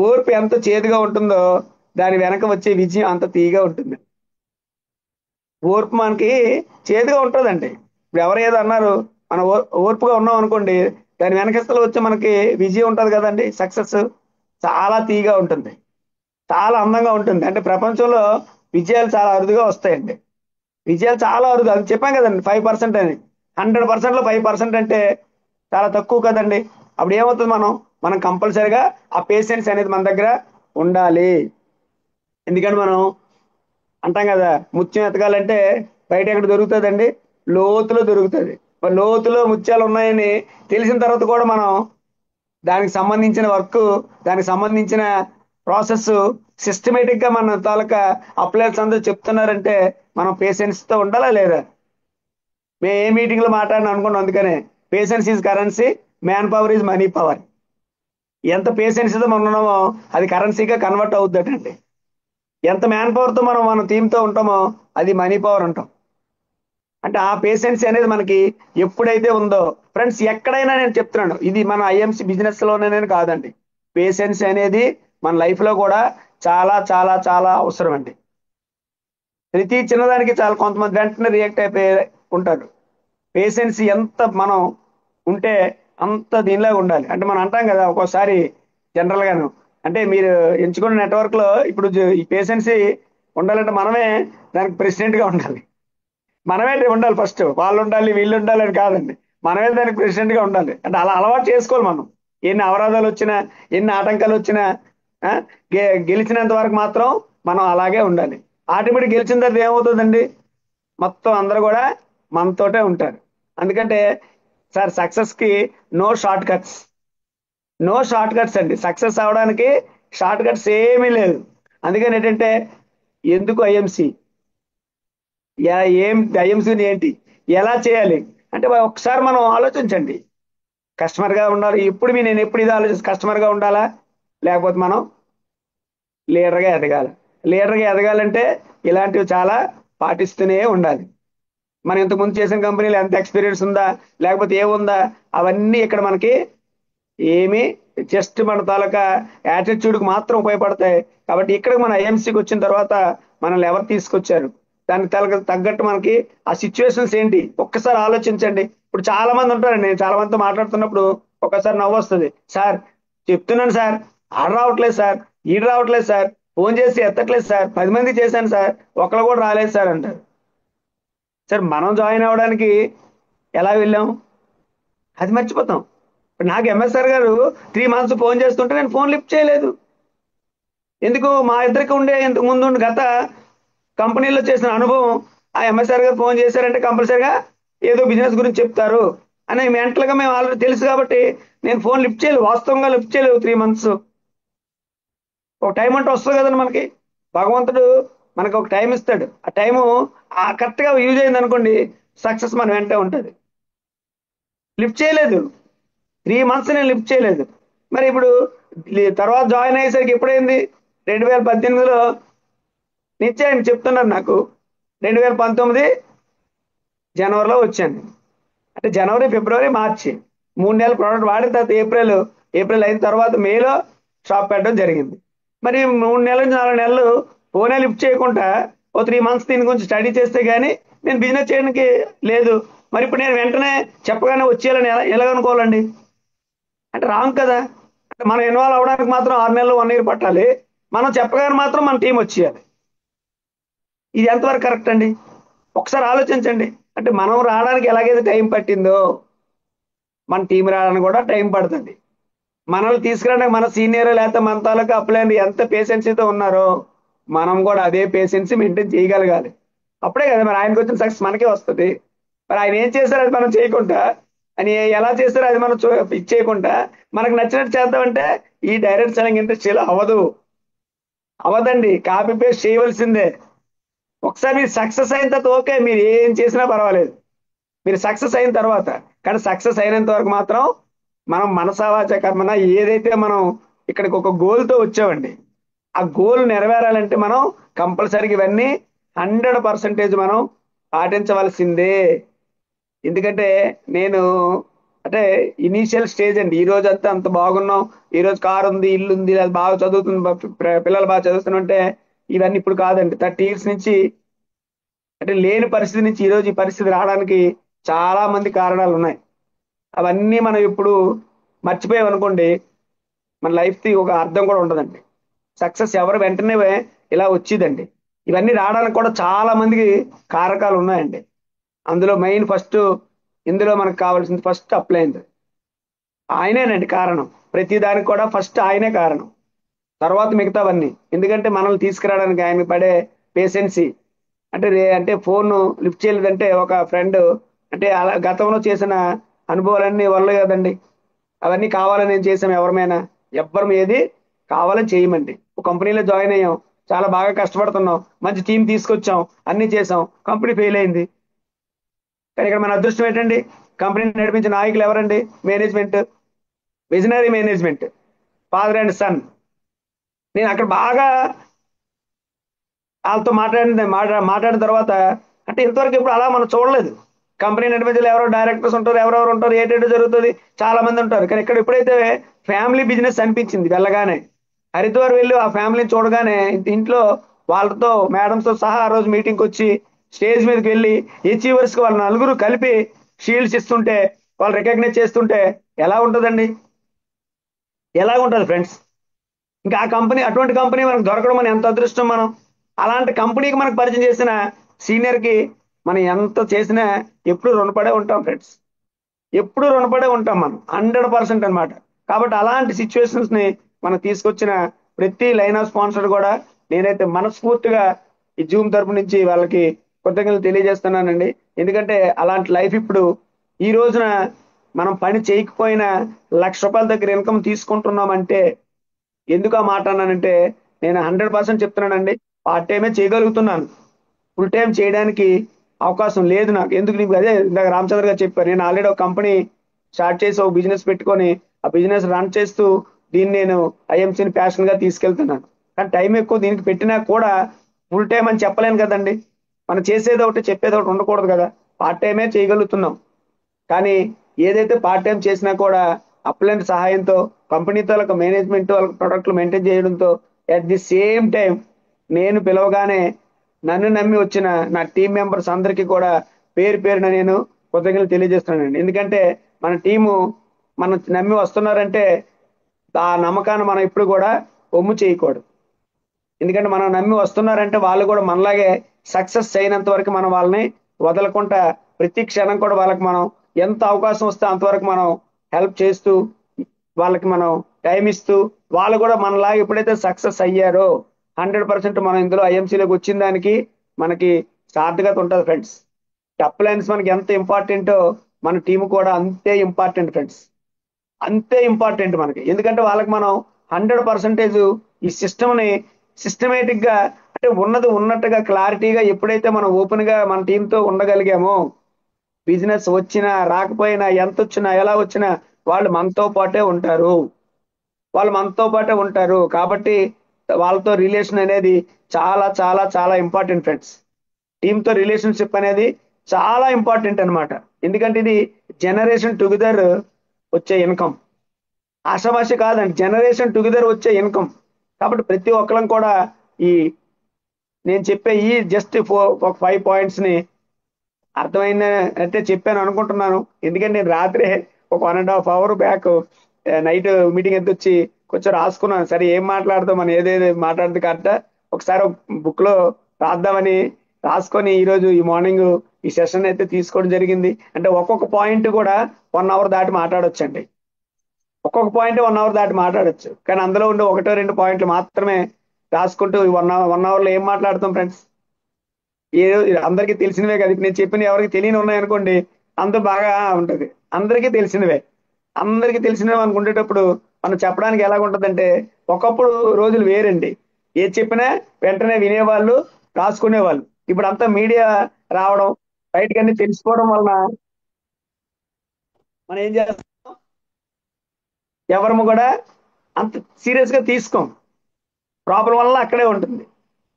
B: ఓర్పు ఎంత చేదుగా ఉంటుందో దాని వెనక వచ్చే విజయం అంత తీయగా ఉంటుంది. ఓర్పు మనకి చేదుగా ఉంటుందండి. ఇప్పుడు ఎవరు ఏదో అన్నారు, మన ఓర్పుగా ఉన్నాం అనుకోండి, దాని వెనకస్తలో వచ్చే మనకి విజయం ఉంటుంది కదండి. సక్సెస్ చాలా తీయగా ఉంటుంది, చాలా అందంగా ఉంటుంది. అంటే ప్రపంచంలో విజయాలు చాలా అరుదుగా వస్తాయండి. విజయాలు చాలా అరుదు. అది చెప్పాం కదండి 5% అని. 100%లో 5% అంటే చాలా తక్కువ కదండి. అప్పుడు ఏమవుతుంది, మనం కంపల్సరిగా ఆ పేషెన్స్ అనేది మన దగ్గర ఉండాలి. ఎందుకంటే మనం అంటాం కదా, ముత్యం ఎతకాలంటే బయట ఎక్కడ దొరుకుతుందండి, లోతులో దొరుకుతుంది. మరి లోతులో ముత్యాలు ఉన్నాయని తెలిసిన తర్వాత కూడా మనం దానికి సంబంధించిన వర్క్, దానికి సంబంధించిన ప్రాసెస్ సిస్టమేటిక్ గా మన తాలూకా అప్లైర్స్ అందరూ చెప్తున్నారంటే మనం పేషెన్స్ తో ఉండాలా లేదా? మేము ఏ మీటింగ్ లో మాట్లాడిన అనుకున్నాం. అందుకనే patience is currency, man power is money power. ఎంత పేషెన్స్ తో మనం ఉన్నామో అది కరెన్సీగా కన్వర్ట్ అవుతుందండి. ఎంత మ్యాన్ పవర్ తో మనం మన టీంతో ఉంటామో అది మనీ పవర్ అంటాం. అంటే ఆ పేషెన్స్ అనేది మనకి ఎప్పుడైతే ఉందో ఫ్రెండ్స్, ఎక్కడైనా నేను చెప్తున్నాను, ఇది మన ఐఎంసీ బిజినెస్ లోనే కాదండి. పేషెన్స్ అనేది మన లైఫ్ లో కూడా చాలా చాలా చాలా అవసరం అండి. ప్రతి చిన్నదానికి చాలా కొంతమంది వెంటనే రియాక్ట్ అయిపోయి ఉంటారు. పేషెన్స్ ఎంత మనం ఉంటే అంత దీనిలాగా ఉండాలి. అంటే మనం అంటాం కదా ఒక్కోసారి జనరల్ గాను, అంటే మీరు ఎంచుకున్న నెట్వర్క్ లో ఇప్పుడు ఈ పేషెన్సీ ఉండాలంటే మనమే దానికి ప్రెసిడెంట్ గా ఉండాలి. మనమే ఉండాలి. ఫస్ట్ వాళ్ళు ఉండాలి వీళ్ళు ఉండాలి అని కాదండి, మనమే దానికి ప్రెసిడెంట్ గా ఉండాలి. అంటే అలా అలవాటు చేసుకోవాలి మనం. ఎన్ని అవరోధాలు వచ్చినా, ఎన్ని ఆటంకాలు వచ్చినా, ఆ, గెలిచినంత వరకు మాత్రం మనం అలాగే ఉండాలి. ఆటోమేటిక్ గెలిచిన తర్వాత ఏమవుతుందండి, మొత్తం అందరూ కూడా మనతోటే ఉంటారు. అందుకంటే సార్ సక్సెస్ కి no shortcuts. No shortcuts అండి. సక్సెస్ అవడానికి షార్ట్ కట్స్ ఏమీ లేదు. అందుకని ఏంటంటే ఎందుకు ఐఎంసి, ఏం ఐఎంసీని ఏంటి, ఎలా చేయాలి అంటే ఒకసారి మనం ఆలోచించండి. కస్టమర్ గా ఉండాలి. నేను ఎప్పుడు ఇది ఆలోచిస్తాను, కస్టమర్ గా ఉండాలా లేకపోతే మనం లీడర్గా ఎదగాలి. లీడర్గా ఎదగాలంటే ఇలాంటివి చాలా పాటిస్తూనే ఉండాలి. మనం ఇంతకుముందు చేసిన కంపెనీలో ఎంత ఎక్స్పీరియన్స్ ఉందా లేకపోతే ఏముందా అవన్నీ ఇక్కడ మనకి ఏమి, జస్ట్ మన తాలూకా యాటిట్యూడ్కి మాత్రం ఉపయోగపడతాయి. కాబట్టి ఇక్కడ మన ఐఎంసీకి వచ్చిన తర్వాత మనల్ని ఎవరు తీసుకొచ్చారు, దానికి తగ్గట్టు మనకి ఆ సిచ్యువేషన్స్ ఏంటి ఒక్కసారి ఆలోచించండి. ఇప్పుడు చాలా మంది ఉంటారండి, నేను చాలా మందితో మాట్లాడుతున్నప్పుడు ఒక్కసారి నవ్వు వస్తుంది. సార్ చెప్తున్నాను సార్, ఆడ రావట్లేదు సార్, ఈడు రావట్లేదు సార్, ఫోన్ చేసి ఎత్తట్లేదు సార్, 10 మందికి చేశాను సార్, ఒక్కరు కూడా రాలేదు సార్ అంటారు. సార్ మనం జాయిన్ అవ్వడానికి ఎలా వెళ్ళాం అది మర్చిపోతాం. ఇప్పుడు నాకు ఎంఎస్ఆర్ గారు 3 months ఫోన్ చేస్తుంటే నేను ఫోన్ లిఫ్ట్ చేయలేదు. ఎందుకు, మా ఇద్దరికి ఉండే ఇంతకు ముందు గత కంపెనీలో చేసిన అనుభవం, ఆ ఎంఎస్ఆర్ గారు ఫోన్ చేశారంటే కంపల్సరిగా ఏదో బిజినెస్ గురించి చెప్తారు అని మెంటల్గా మేము ఆల్రెడీ తెలుసు కాబట్టి నేను ఫోన్ లిఫ్ట్ చేయలేదు. వాస్తవంగా లిఫ్ట్ చేయలేదు 3 months. ఒక టైం అంటే వస్తుంది కదండి మనకి, భగవంతుడు మనకు ఒక టైం ఇస్తాడు. ఆ టైము కరెక్ట్గా యూజ్ అయింది అనుకోండి, సక్సెస్ మన వెంటే ఉంటుంది. లిఫ్ట్ చేయలేదు. 3 months నేను లిఫ్ట్ చేయలేదు. మరి ఇప్పుడు తర్వాత జాయిన్ అయ్యేసరికి ఎప్పుడైంది 2018లో నుంచి ఆయన చెప్తున్నారు నాకు 2019 జనవరిలో వచ్చాను. అంటే జనవరి, ఫిబ్రవరి, మార్చి 3 నెలలు ప్రోడక్ట్ వాడిన తర్వాత ఏప్రిల్ అయిన తర్వాత మేలో షాప్ పెట్టడం జరిగింది. మరి 3 నెలలు 4 నెలలు ఫోనే లిఫ్ట్ చేయకుండా ఓ 3 months దీని గురించి స్టడీ చేస్తే గానీ నేను బిజినెస్ చేయడానికి లేదు. మరి ఇప్పుడు నేను వెంటనే చెప్పగానే వచ్చేయాలని ఎలాగనుకోవాలండి? అంటే రాంగ్ కదా. అంటే మనం ఇన్వాల్వ్ అవ్వడానికి మాత్రం 6 నెలలు 1 year పట్టాలి, మనం చెప్పగానే మాత్రం మన టీం వచ్చేయాలి. ఇది ఎంతవరకు కరెక్ట్ అండి? ఒకసారి ఆలోచించండి. అంటే మనం రావడానికి ఎలాగైతే టైం పట్టిందో మన టీం రావడానికి కూడా టైం పడుతుంది. మనల్ని తీసుకురావడానికి మన సీనియర్ లేకపోతే మన తాలూకా అప్లైన్ ఎంత పేషెన్సీతో ఉన్నారో మనం కూడా అదే పేషెన్సీ మెయింటైన్ చేయగలగాలి. అప్పుడే కదా మరి ఆయనకు వచ్చిన సక్సెస్ మనకే వస్తుంది. మరి ఆయన ఏం చేశారు అది మనం చేయకుండా, అని ఎలా చేస్తారో అది మనం ఇచ్చేయకుండా మనకు నచ్చినట్టు చేద్దామంటే ఈ డైరెక్ట్ సెల్లింగ్ ఇండస్ట్రీలో అవదండి. కాపీ పేస్ట్ చేయవలసిందే. ఒకసారి మీరు సక్సెస్ అయిన తర్వాత ఓకే, మీరు ఏం చేసినా పర్వాలేదు, మీరు సక్సెస్ అయిన తర్వాత. కానీ సక్సెస్ అయినంత వరకు మాత్రం మనం మనసావాచ కర్మన ఏదైతే మనం ఇక్కడికి ఒక గోల్తో వచ్చామండి, ఆ గోల్ నెరవేరాలంటే మనం కంపల్సరీగా ఇవన్నీ 100% మనం పాటించవలసిందే. ఎందుకంటే నేను అంటే ఇనీషియల్ స్టేజ్ అండి. ఈ రోజు అంతా అంత బాగున్నాం, ఈ రోజు కారు ఉంది, ఇల్లు ఉంది, అది బాగా చదువుతుంది, పిల్లలు బాగా చదువుతుంటే ఇవన్నీ ఇప్పుడు కాదండి. 30 years నుంచి అంటే లేని పరిస్థితి నుంచి ఈ రోజు ఈ పరిస్థితి రావడానికి చాలా మంది కారణాలు ఉన్నాయి. అవన్నీ మనం ఇప్పుడు మర్చిపోయాం అనుకోండి, మన లైఫ్కి ఒక అర్థం కూడా ఉండదండి. సక్సెస్ ఎవరు వెంటనే ఇలా వచ్చిందండి. ఇవన్నీ రావడానికి కూడా చాలా మందికి కారకాలు ఉన్నాయండి. అందులో మెయిన్ ఫస్ట్ ఇందులో మనకు కావాల్సింది ఫస్ట్ అప్లైంది ఆయనేనండి కారణం. ప్రతి దానికి కూడా ఫస్ట్ ఆయనే కారణం, తర్వాత మిగతావన్నీ. ఎందుకంటే మనల్ని తీసుకురావడానికి ఆయన పడే పేషెన్సీ. అంటే ఫోన్ లిఫ్ట్ చేయలేదంటే ఒక ఫ్రెండ్ అంటే అలా గతంలో చేసిన అనుభవాలన్నీ వల్ల కదండి. అవన్నీ కావాలని నేను చేసాం ఎవరమైనా? ఎవ్వరం ఏది కావాలని చేయమండి. ఒక కంపెనీలో జాయిన్ అయ్యాం, చాలా బాగా కష్టపడుతున్నాం, మంచి టీం తీసుకొచ్చాం, అన్ని చేసాం, కంపెనీ ఫెయిల్ అయింది. కానీ ఇక్కడ మన అదృష్టం ఏంటండి? కంపెనీ నడిపించిన నాయకులు ఎవరండి? Management, visionary management, father and son. నేను అక్కడ బాగా వాళ్ళతో మాట్లాడిన తర్వాత అంటే ఇంతవరకు ఎప్పుడు అలా మనం చూడలేదు. కంపెనీ నడిపించాలి, ఎవరో డైరెక్టర్స్ ఉంటారు, ఎవరెవరు ఉంటారు, ఏటేటో జరుగుతుంది, చాలా మంది ఉంటారు. కానీ ఇక్కడ ఎప్పుడైతే ఫ్యామిలీ బిజినెస్ అనిపించింది వెళ్ళగానే, హరిద్వార్ వెళ్ళి ఆ ఫ్యామిలీని చూడగానే ఇంట్లో వాళ్ళతో మేడమ్స్తో సహా ఆ రోజు మీటింగ్కి వచ్చి స్టేజ్ మీదకి వెళ్ళి అచీవర్స్కి వాళ్ళ నలుగురు కలిపి షీల్డ్స్ ఇస్తుంటే, వాళ్ళు రికగ్నైజ్ చేస్తుంటే ఎలా ఉంటుందండి? ఎలా ఉంటుంది ఫ్రెండ్స్? ఇంకా ఆ కంపెనీ, అటువంటి కంపెనీ మనకు దొరకడం మన ఎంత అదృష్టం. మనం అలాంటి కంపెనీకి మనకు పరిచయం చేసిన సీనియర్కి మనం ఎంత చేసినా ఎప్పుడు రుణపడే ఉంటాం ఫ్రెండ్స్. ఎప్పుడు రుణపడే ఉంటాం మనం 100% అనమాట. కాబట్టి అలాంటి సిచ్యువేషన్స్ ని మనం తీసుకొచ్చిన ప్రతి లైన్ ఆఫ్ స్పాన్సర్ కూడా నేనైతే మనస్ఫూర్తిగా ఈ జూమ్ తరపు నుంచి వాళ్ళకి కృతజ్ఞతలు తెలియజేస్తున్నానండి. ఎందుకంటే అలాంటి లైఫ్ ఇప్పుడు ఈ రోజున మనం పని చేయకపోయినా ₹1,00,000 దగ్గర ఇన్కమ్ తీసుకుంటున్నామంటే ఎందుకు ఆ మాట అన్నానంటే నేను 100% చెప్తున్నానండి. పార్ట్ టైమే చేయగలుగుతున్నాను, ఫుల్ టైం చేయడానికి అవకాశం లేదు నాకు. ఎందుకు? నీకు అదే ఇందాక రామచంద్ర గారు చెప్పారు, నేను ఆల్రెడీ ఒక కంపెనీ స్టార్ట్ చేసి ఒక బిజినెస్ పెట్టుకొని ఆ బిజినెస్ రన్ చేస్తూ దీన్ని నేను ఐఎంసీని ప్యాషన్ గా తీసుకెళ్తున్నాను. కానీ టైం ఎక్కువ దీనికి పెట్టినా కూడా ఫుల్ టైం అని చెప్పలేను కదండి. మనం చేసేది ఒకటి చెప్పేది ఒకటి ఉండకూడదు కదా. పార్ట్ టైమే చేయగలుగుతున్నాం. కానీ ఏదైతే పార్ట్ టైం చేసినా కూడా అప్లైన్ సహాయంతో కంపెనీతో వాళ్ళ మేనేజ్మెంట్ వాళ్ళ ప్రొడక్ట్లు మెయింటైన్ చేయడంతో అట్ ది సేమ్ టైం నేను పిలవగానే నన్ను నమ్మి వచ్చిన నా టీం మెంబర్స్ అందరికీ కూడా పేరు పేరున నేను కృతజ్ఞతలు తెలియజేస్తున్నానండి. ఎందుకంటే మన టీము మనం నమ్మి వస్తున్నారంటే ఆ నమ్మకాన్ని మనం ఎప్పుడు కూడా ఒమ్ము చేయకూడదు. ఎందుకంటే మనం నమ్మి వస్తున్నారంటే వాళ్ళు కూడా మనలాగే సక్సెస్ అయినంత వరకు మనం వాళ్ళని వదలకుండా ప్రతి క్షణం కూడా వాళ్ళకి మనం ఎంత అవకాశం వస్తే అంతవరకు మనం హెల్ప్ చేస్తూ వాళ్ళకి మనం టైం ఇస్తూ వాళ్ళు కూడా మనలాగా ఎప్పుడైతే సక్సెస్ అయ్యారో 100% మనం ఇందులో ఐఎంసీలోకి వచ్చిన దానికి మనకి సార్థకత ఉంటుంది ఫ్రెండ్స్. అప్లయన్స్ మనకి ఎంత ఇంపార్టెంటో మన టీం కూడా అంతే ఇంపార్టెంట్ ఫ్రెండ్స్, అంతే ఇంపార్టెంట్ మనకి. ఎందుకంటే వాళ్ళకి మనం 100% ఈ సిస్టమ్ని సిస్టమేటిక్ గా అంటే ఉన్నది ఉన్నట్టుగా క్లారిటీగా ఎప్పుడైతే మనం ఓపెన్ గా మన టీంతో ఉండగలిగామో బిజినెస్ వచ్చినా రాకపోయినా ఎంత వచ్చినా ఎలా వచ్చినా వాళ్ళు మనతో పాటే ఉంటారు. వాళ్ళు మనతో పాటే ఉంటారు కాబట్టి వాళ్ళతో రిలేషన్ అనేది చాలా చాలా చాలా ఇంపార్టెంట్ ఫ్రెండ్స్. టీంతో రిలేషన్షిప్ అనేది చాలా ఇంపార్టెంట్ అన్నమాట. ఎందుకంటే ఇది జనరేషన్ టుగెదర్ వచ్చే ఇన్కమ్, ఆషామాషి కాదండి, జనరేషన్ టుగెదర్ వచ్చే ఇన్కమ్. కాబట్టి ప్రతి ఒక్కరం కూడా ఈ నేను చెప్పే ఈ జస్ట్ ఒక 5 పాయింట్స్ ని అర్థమైంది అంటే చెప్పాను అనుకుంటున్నాను. ఎందుకంటే నేను రాత్రి ఒక 1.5 అవర్ బ్యాక్ నైట్ మీటింగ్ ఎంత వచ్చి కొంచెం రాసుకున్నాను. సరే ఏం మాట్లాడతాం, మనం ఏదేది మాట్లాడితే కరెక్ట్ ఒకసారి బుక్ లో రాద్దామని రాసుకొని ఈరోజు ఈ మార్నింగ్ ఈ సెషన్ అయితే తీసుకోవడం జరిగింది. అంటే ఒక్కొక్క పాయింట్ కూడా 1 అవర్ దాటి మాట్లాడొచ్చండి. ఒక్కొక్క పాయింట్ 1 అవర్ దాటి మాట్లాడొచ్చు. కానీ అందులో ఉండే 1-2 పాయింట్లు మాత్రమే రాసుకుంటూ 1 అవర్ లో ఏం మాట్లాడతాం ఫ్రెండ్స్? ఏదో అందరికీ తెలిసినవే కదా. ఇప్పుడు నేను చెప్పిన ఎవరికి తెలియని ఉన్నాయనుకోండి, అంత బాగా ఉంటది. అందరికీ తెలిసినవే, అందరికీ తెలిసినవి మనకు ఉండేటప్పుడు మనం చెప్పడానికి ఎలాగుంటదంటే, ఒకప్పుడు రోజులు వేరండి. ఏది చెప్పినా వెంటనే వినేవాళ్ళు, రాసుకునేవాళ్ళు. ఇప్పుడు అంతా మీడియా రావడం, బయటకు అన్ని తెలిసిపోవడం వలన మనం ఏం చేస్తాం, ఎవరము కూడా అంత సీరియస్ గా తీసుకోం. ప్రాబ్లం వల్ల అక్కడే ఉంటుంది.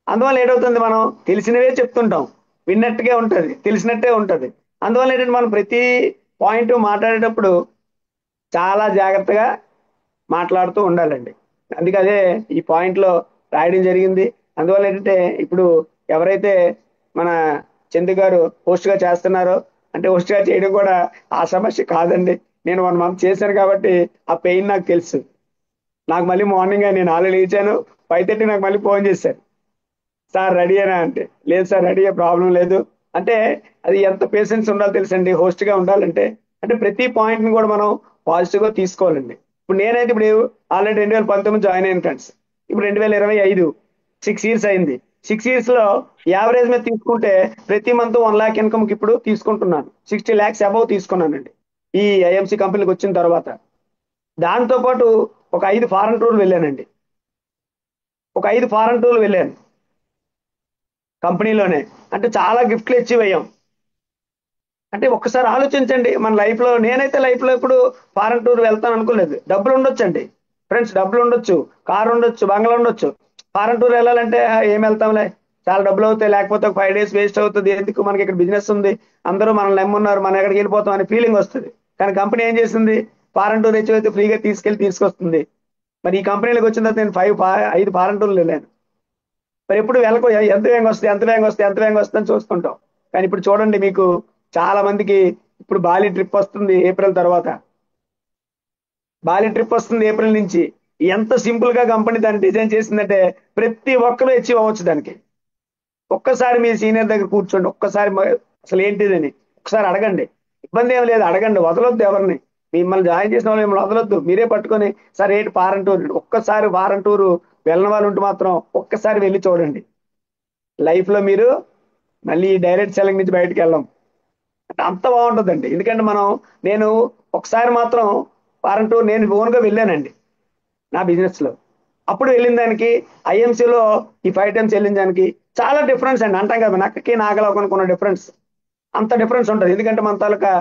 B: అందువల్ల ఏడవుతుంది, మనం తెలిసినవే చెప్తుంటాం, విన్నట్టుగా ఉంటది, తెలిసినట్టే ఉంటది. అందువల్ల ఏంటంటే మనం ప్రతి పాయింట్ మాట్లాడేటప్పుడు చాలా జాగ్రత్తగా మాట్లాడుతూ ఉండాలండి. అందుకే అదే ఈ పాయింట్ లో రాయడం జరిగింది. అందువల్ల ఏంటంటే ఇప్పుడు ఎవరైతే మన చందు గారు హోస్ట్ గా చేస్తున్నారో, అంటే హోస్ట్ గా చేయడం కూడా ఆ సమస్య కాదండి. నేను 1 మంత్ చేశాను కాబట్టి ఆ పెయిన్ నాకు తెలుసు. నాకు మళ్ళీ మార్నింగ్ నేను ఆల్రెడీ లేచాను, 5:30 నాకు మళ్ళీ ఫోన్ చేశారు, సార్ రెడీ అయినా అంటే. లేదు సార్ రెడీ అయ్యే ప్రాబ్లం లేదు అంటే. అది ఎంత పేషెన్స్ ఉండాలో తెలుసండి హోస్ట్ గా ఉండాలంటే. అంటే ప్రతి పాయింట్ ని కూడా మనం పాజిటివ్ గా తీసుకోవాలండి. ఇప్పుడు నేనైతే ఇప్పుడు ఆల్రెడీ 2019 జాయిన్ అయిన ఫ్రెండ్స్, ఇప్పుడు 2025 6 ఇయర్స్ అయింది. 6 ఇయర్స్ లో యావరేజ్ మీద తీసుకుంటే ప్రతి మంత్ 1 lakh ఇన్కమ్ కి ఇప్పుడు తీసుకుంటున్నాను. 60 lakhs అబౌవ్ తీసుకున్నానండి ఈ ఐఎంసీ కంపెనీకి వచ్చిన తర్వాత. దాంతో పాటు ఒక 5 ఫారెన్ టూర్లు వెళ్ళానండి. ఒక 5 ఫారెన్ టూర్లు వెళ్ళాను కంపెనీలోనే. అంటే చాలా గిఫ్ట్లు అచీవ్ అయ్యాం. అంటే ఒక్కసారి ఆలోచించండి, మన లైఫ్ లో నేనైతే లైఫ్ లో ఇప్పుడు ఫారెన్ టూర్ వెళ్తాను అనుకోలేదు. డబ్బులు ఉండొచ్చండి ఫ్రెండ్స్, డబ్బులు ఉండొచ్చు, కారు ఉండొచ్చు, బంగ్లా ఉండొచ్చు. ఫారెన్ టూర్ వెళ్ళాలంటే ఏం వెళ్తాంలే, చాలా డబ్బులు అవుతాయి, లేకపోతే ఒక 5 days వేస్ట్ అవుతుంది, ఎందుకు మనకి ఇక్కడ బిజినెస్ ఉంది, అందరూ మనల్ని నమ్మున్నారు, మనం ఎక్కడికి వెళ్ళిపోతాం అనే ఫీలింగ్ వస్తుంది. కానీ కంపెనీ ఏం చేసింది, ఫారెన్ టూర్ అయితే ఫ్రీగా తీసుకొస్తుంది. మరి ఈ కంపెనీలకు వచ్చిన తర్వాత నేను 5 ఫారెన్ టూర్లు వెళ్ళాను. మరి ఎప్పుడు వెళ్ళకు, ఎంత వేగంగా వస్తుంది, ఎంత వేగంగా వస్తుంది, ఎంత వేగంగా వస్తుంది అని చూసుకుంటాం. కానీ ఇప్పుడు చూడండి, మీకు చాలా మందికి ఇప్పుడు బాలి ట్రిప్ వస్తుంది ఏప్రిల్ తర్వాత. బాలి ట్రిప్ వస్తుంది ఏప్రిల్ నుంచి. ఎంత సింపుల్ గా కంపెనీ దాన్ని డిజైన్ చేసిందంటే ప్రతి ఒక్కరూ అచీవ్ అవ్వచ్చు దానికి. ఒక్కసారి మీ సీనియర్ దగ్గర కూర్చోండి, ఒక్కసారి అసలు ఏంటిదని ఒకసారి అడగండి. ఇబ్బంది ఏం లేదు, అడగండి, వదలొద్దు ఎవరిని. మిమ్మల్ని జాయిన్ చేసిన వాళ్ళు మిమ్మల్ని వదలొద్దు, మీరే పట్టుకొని సార్ ఏంటి ఫారెన్ టూర్, ఒక్కసారి ఫారెన్ టూర్ వెళ్ళిన వాళ్ళు ఉంటే మాత్రం ఒక్కసారి వెళ్ళి చూడండి. లైఫ్ లో మీరు మళ్ళీ డైరెక్ట్ సెల్లింగ్ నుంచి బయటకు వెళ్ళాం అంటే అంత బాగుంటుందండి. ఎందుకంటే నేను ఒకసారి మాత్రం ఫారెన్ టూర్ నేను ఓన్ గా వెళ్ళానండి నా బిజినెస్ లో. అప్పుడు వెళ్ళిన దానికి ఐఎంసీలో ఈ 5 times వెళ్ళిన దానికి చాలా డిఫరెన్స్ అండి. అంటాం కదా నక్కకి నాగలోకనుకున్న డిఫరెన్స్, అంత డిఫరెన్స్ ఉంటుంది. ఎందుకంటే మన తాలూకా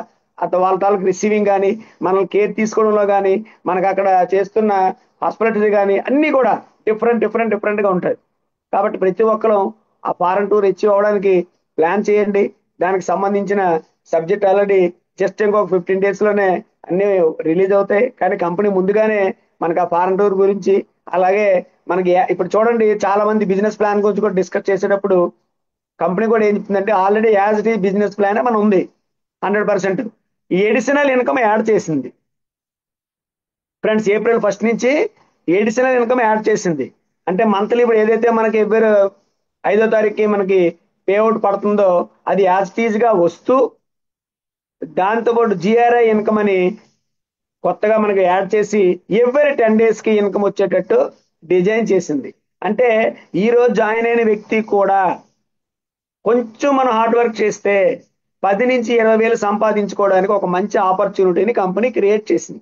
B: వాళ్ళ తాలూకు రిసీవింగ్ కానీ, మనల్ని కేర్ తీసుకోవడంలో కానీ, మనకు అక్కడ చేస్తున్న హాస్పిటాలిటీ కానీ అన్నీ కూడా డిఫరెంట్ గా ఉంటాయి. కాబట్టి ప్రతి ఒక్కరు ఆ ఫారెన్ టూర్ అచీవ్ అవడానికి ప్లాన్ చేయండి. దానికి సంబంధించిన సబ్జెక్ట్ ఆల్రెడీ జస్ట్ ఇంకొక 15 days లోనే అన్ని రిలీజ్ అవుతాయి. కానీ కంపెనీ ముందుగానే మనకి ఆ ఫారెన్ టూర్ గురించి, అలాగే మనకి ఇప్పుడు చూడండి చాలా మంది బిజినెస్ ప్లాన్ గురించి కూడా డిస్కస్ చేసేటప్పుడు కంపెనీ కూడా ఏం చెప్తుందంటే already as it is business plan మన ఉంది 100%. ఈ ఎడిషనల్ ఇన్కమ్ యాడ్ చేసింది ఫ్రెండ్స్. ఏప్రిల్ 1 నుంచి ఎడిషనల్ ఇన్కమ్ యాడ్ చేసింది. అంటే మంత్లీ ఇప్పుడు ఏదైతే మనకి ఎవరు 5వ తారీఖుకి మనకి పేఅవుట్ పడుతుందో అది యాజ్ టీజ్ గా వస్తూ, దాంతోపాటు జిఆర్ఐ ఇన్కమ్ అని కొత్తగా మనకి యాడ్ చేసి ఎవ్రీ 10 days కి ఇన్కమ్ వచ్చేటట్టు డిజైన్ చేసింది. అంటే ఈ రోజు జాయిన్ అయిన వ్యక్తి కూడా కొంచెం మనం హార్డ్ వర్క్ చేస్తే 10 నుంచి 20 వేలు సంపాదించుకోవడానికి ఒక మంచి ఆపర్చునిటీని కంపెనీ క్రియేట్ చేసింది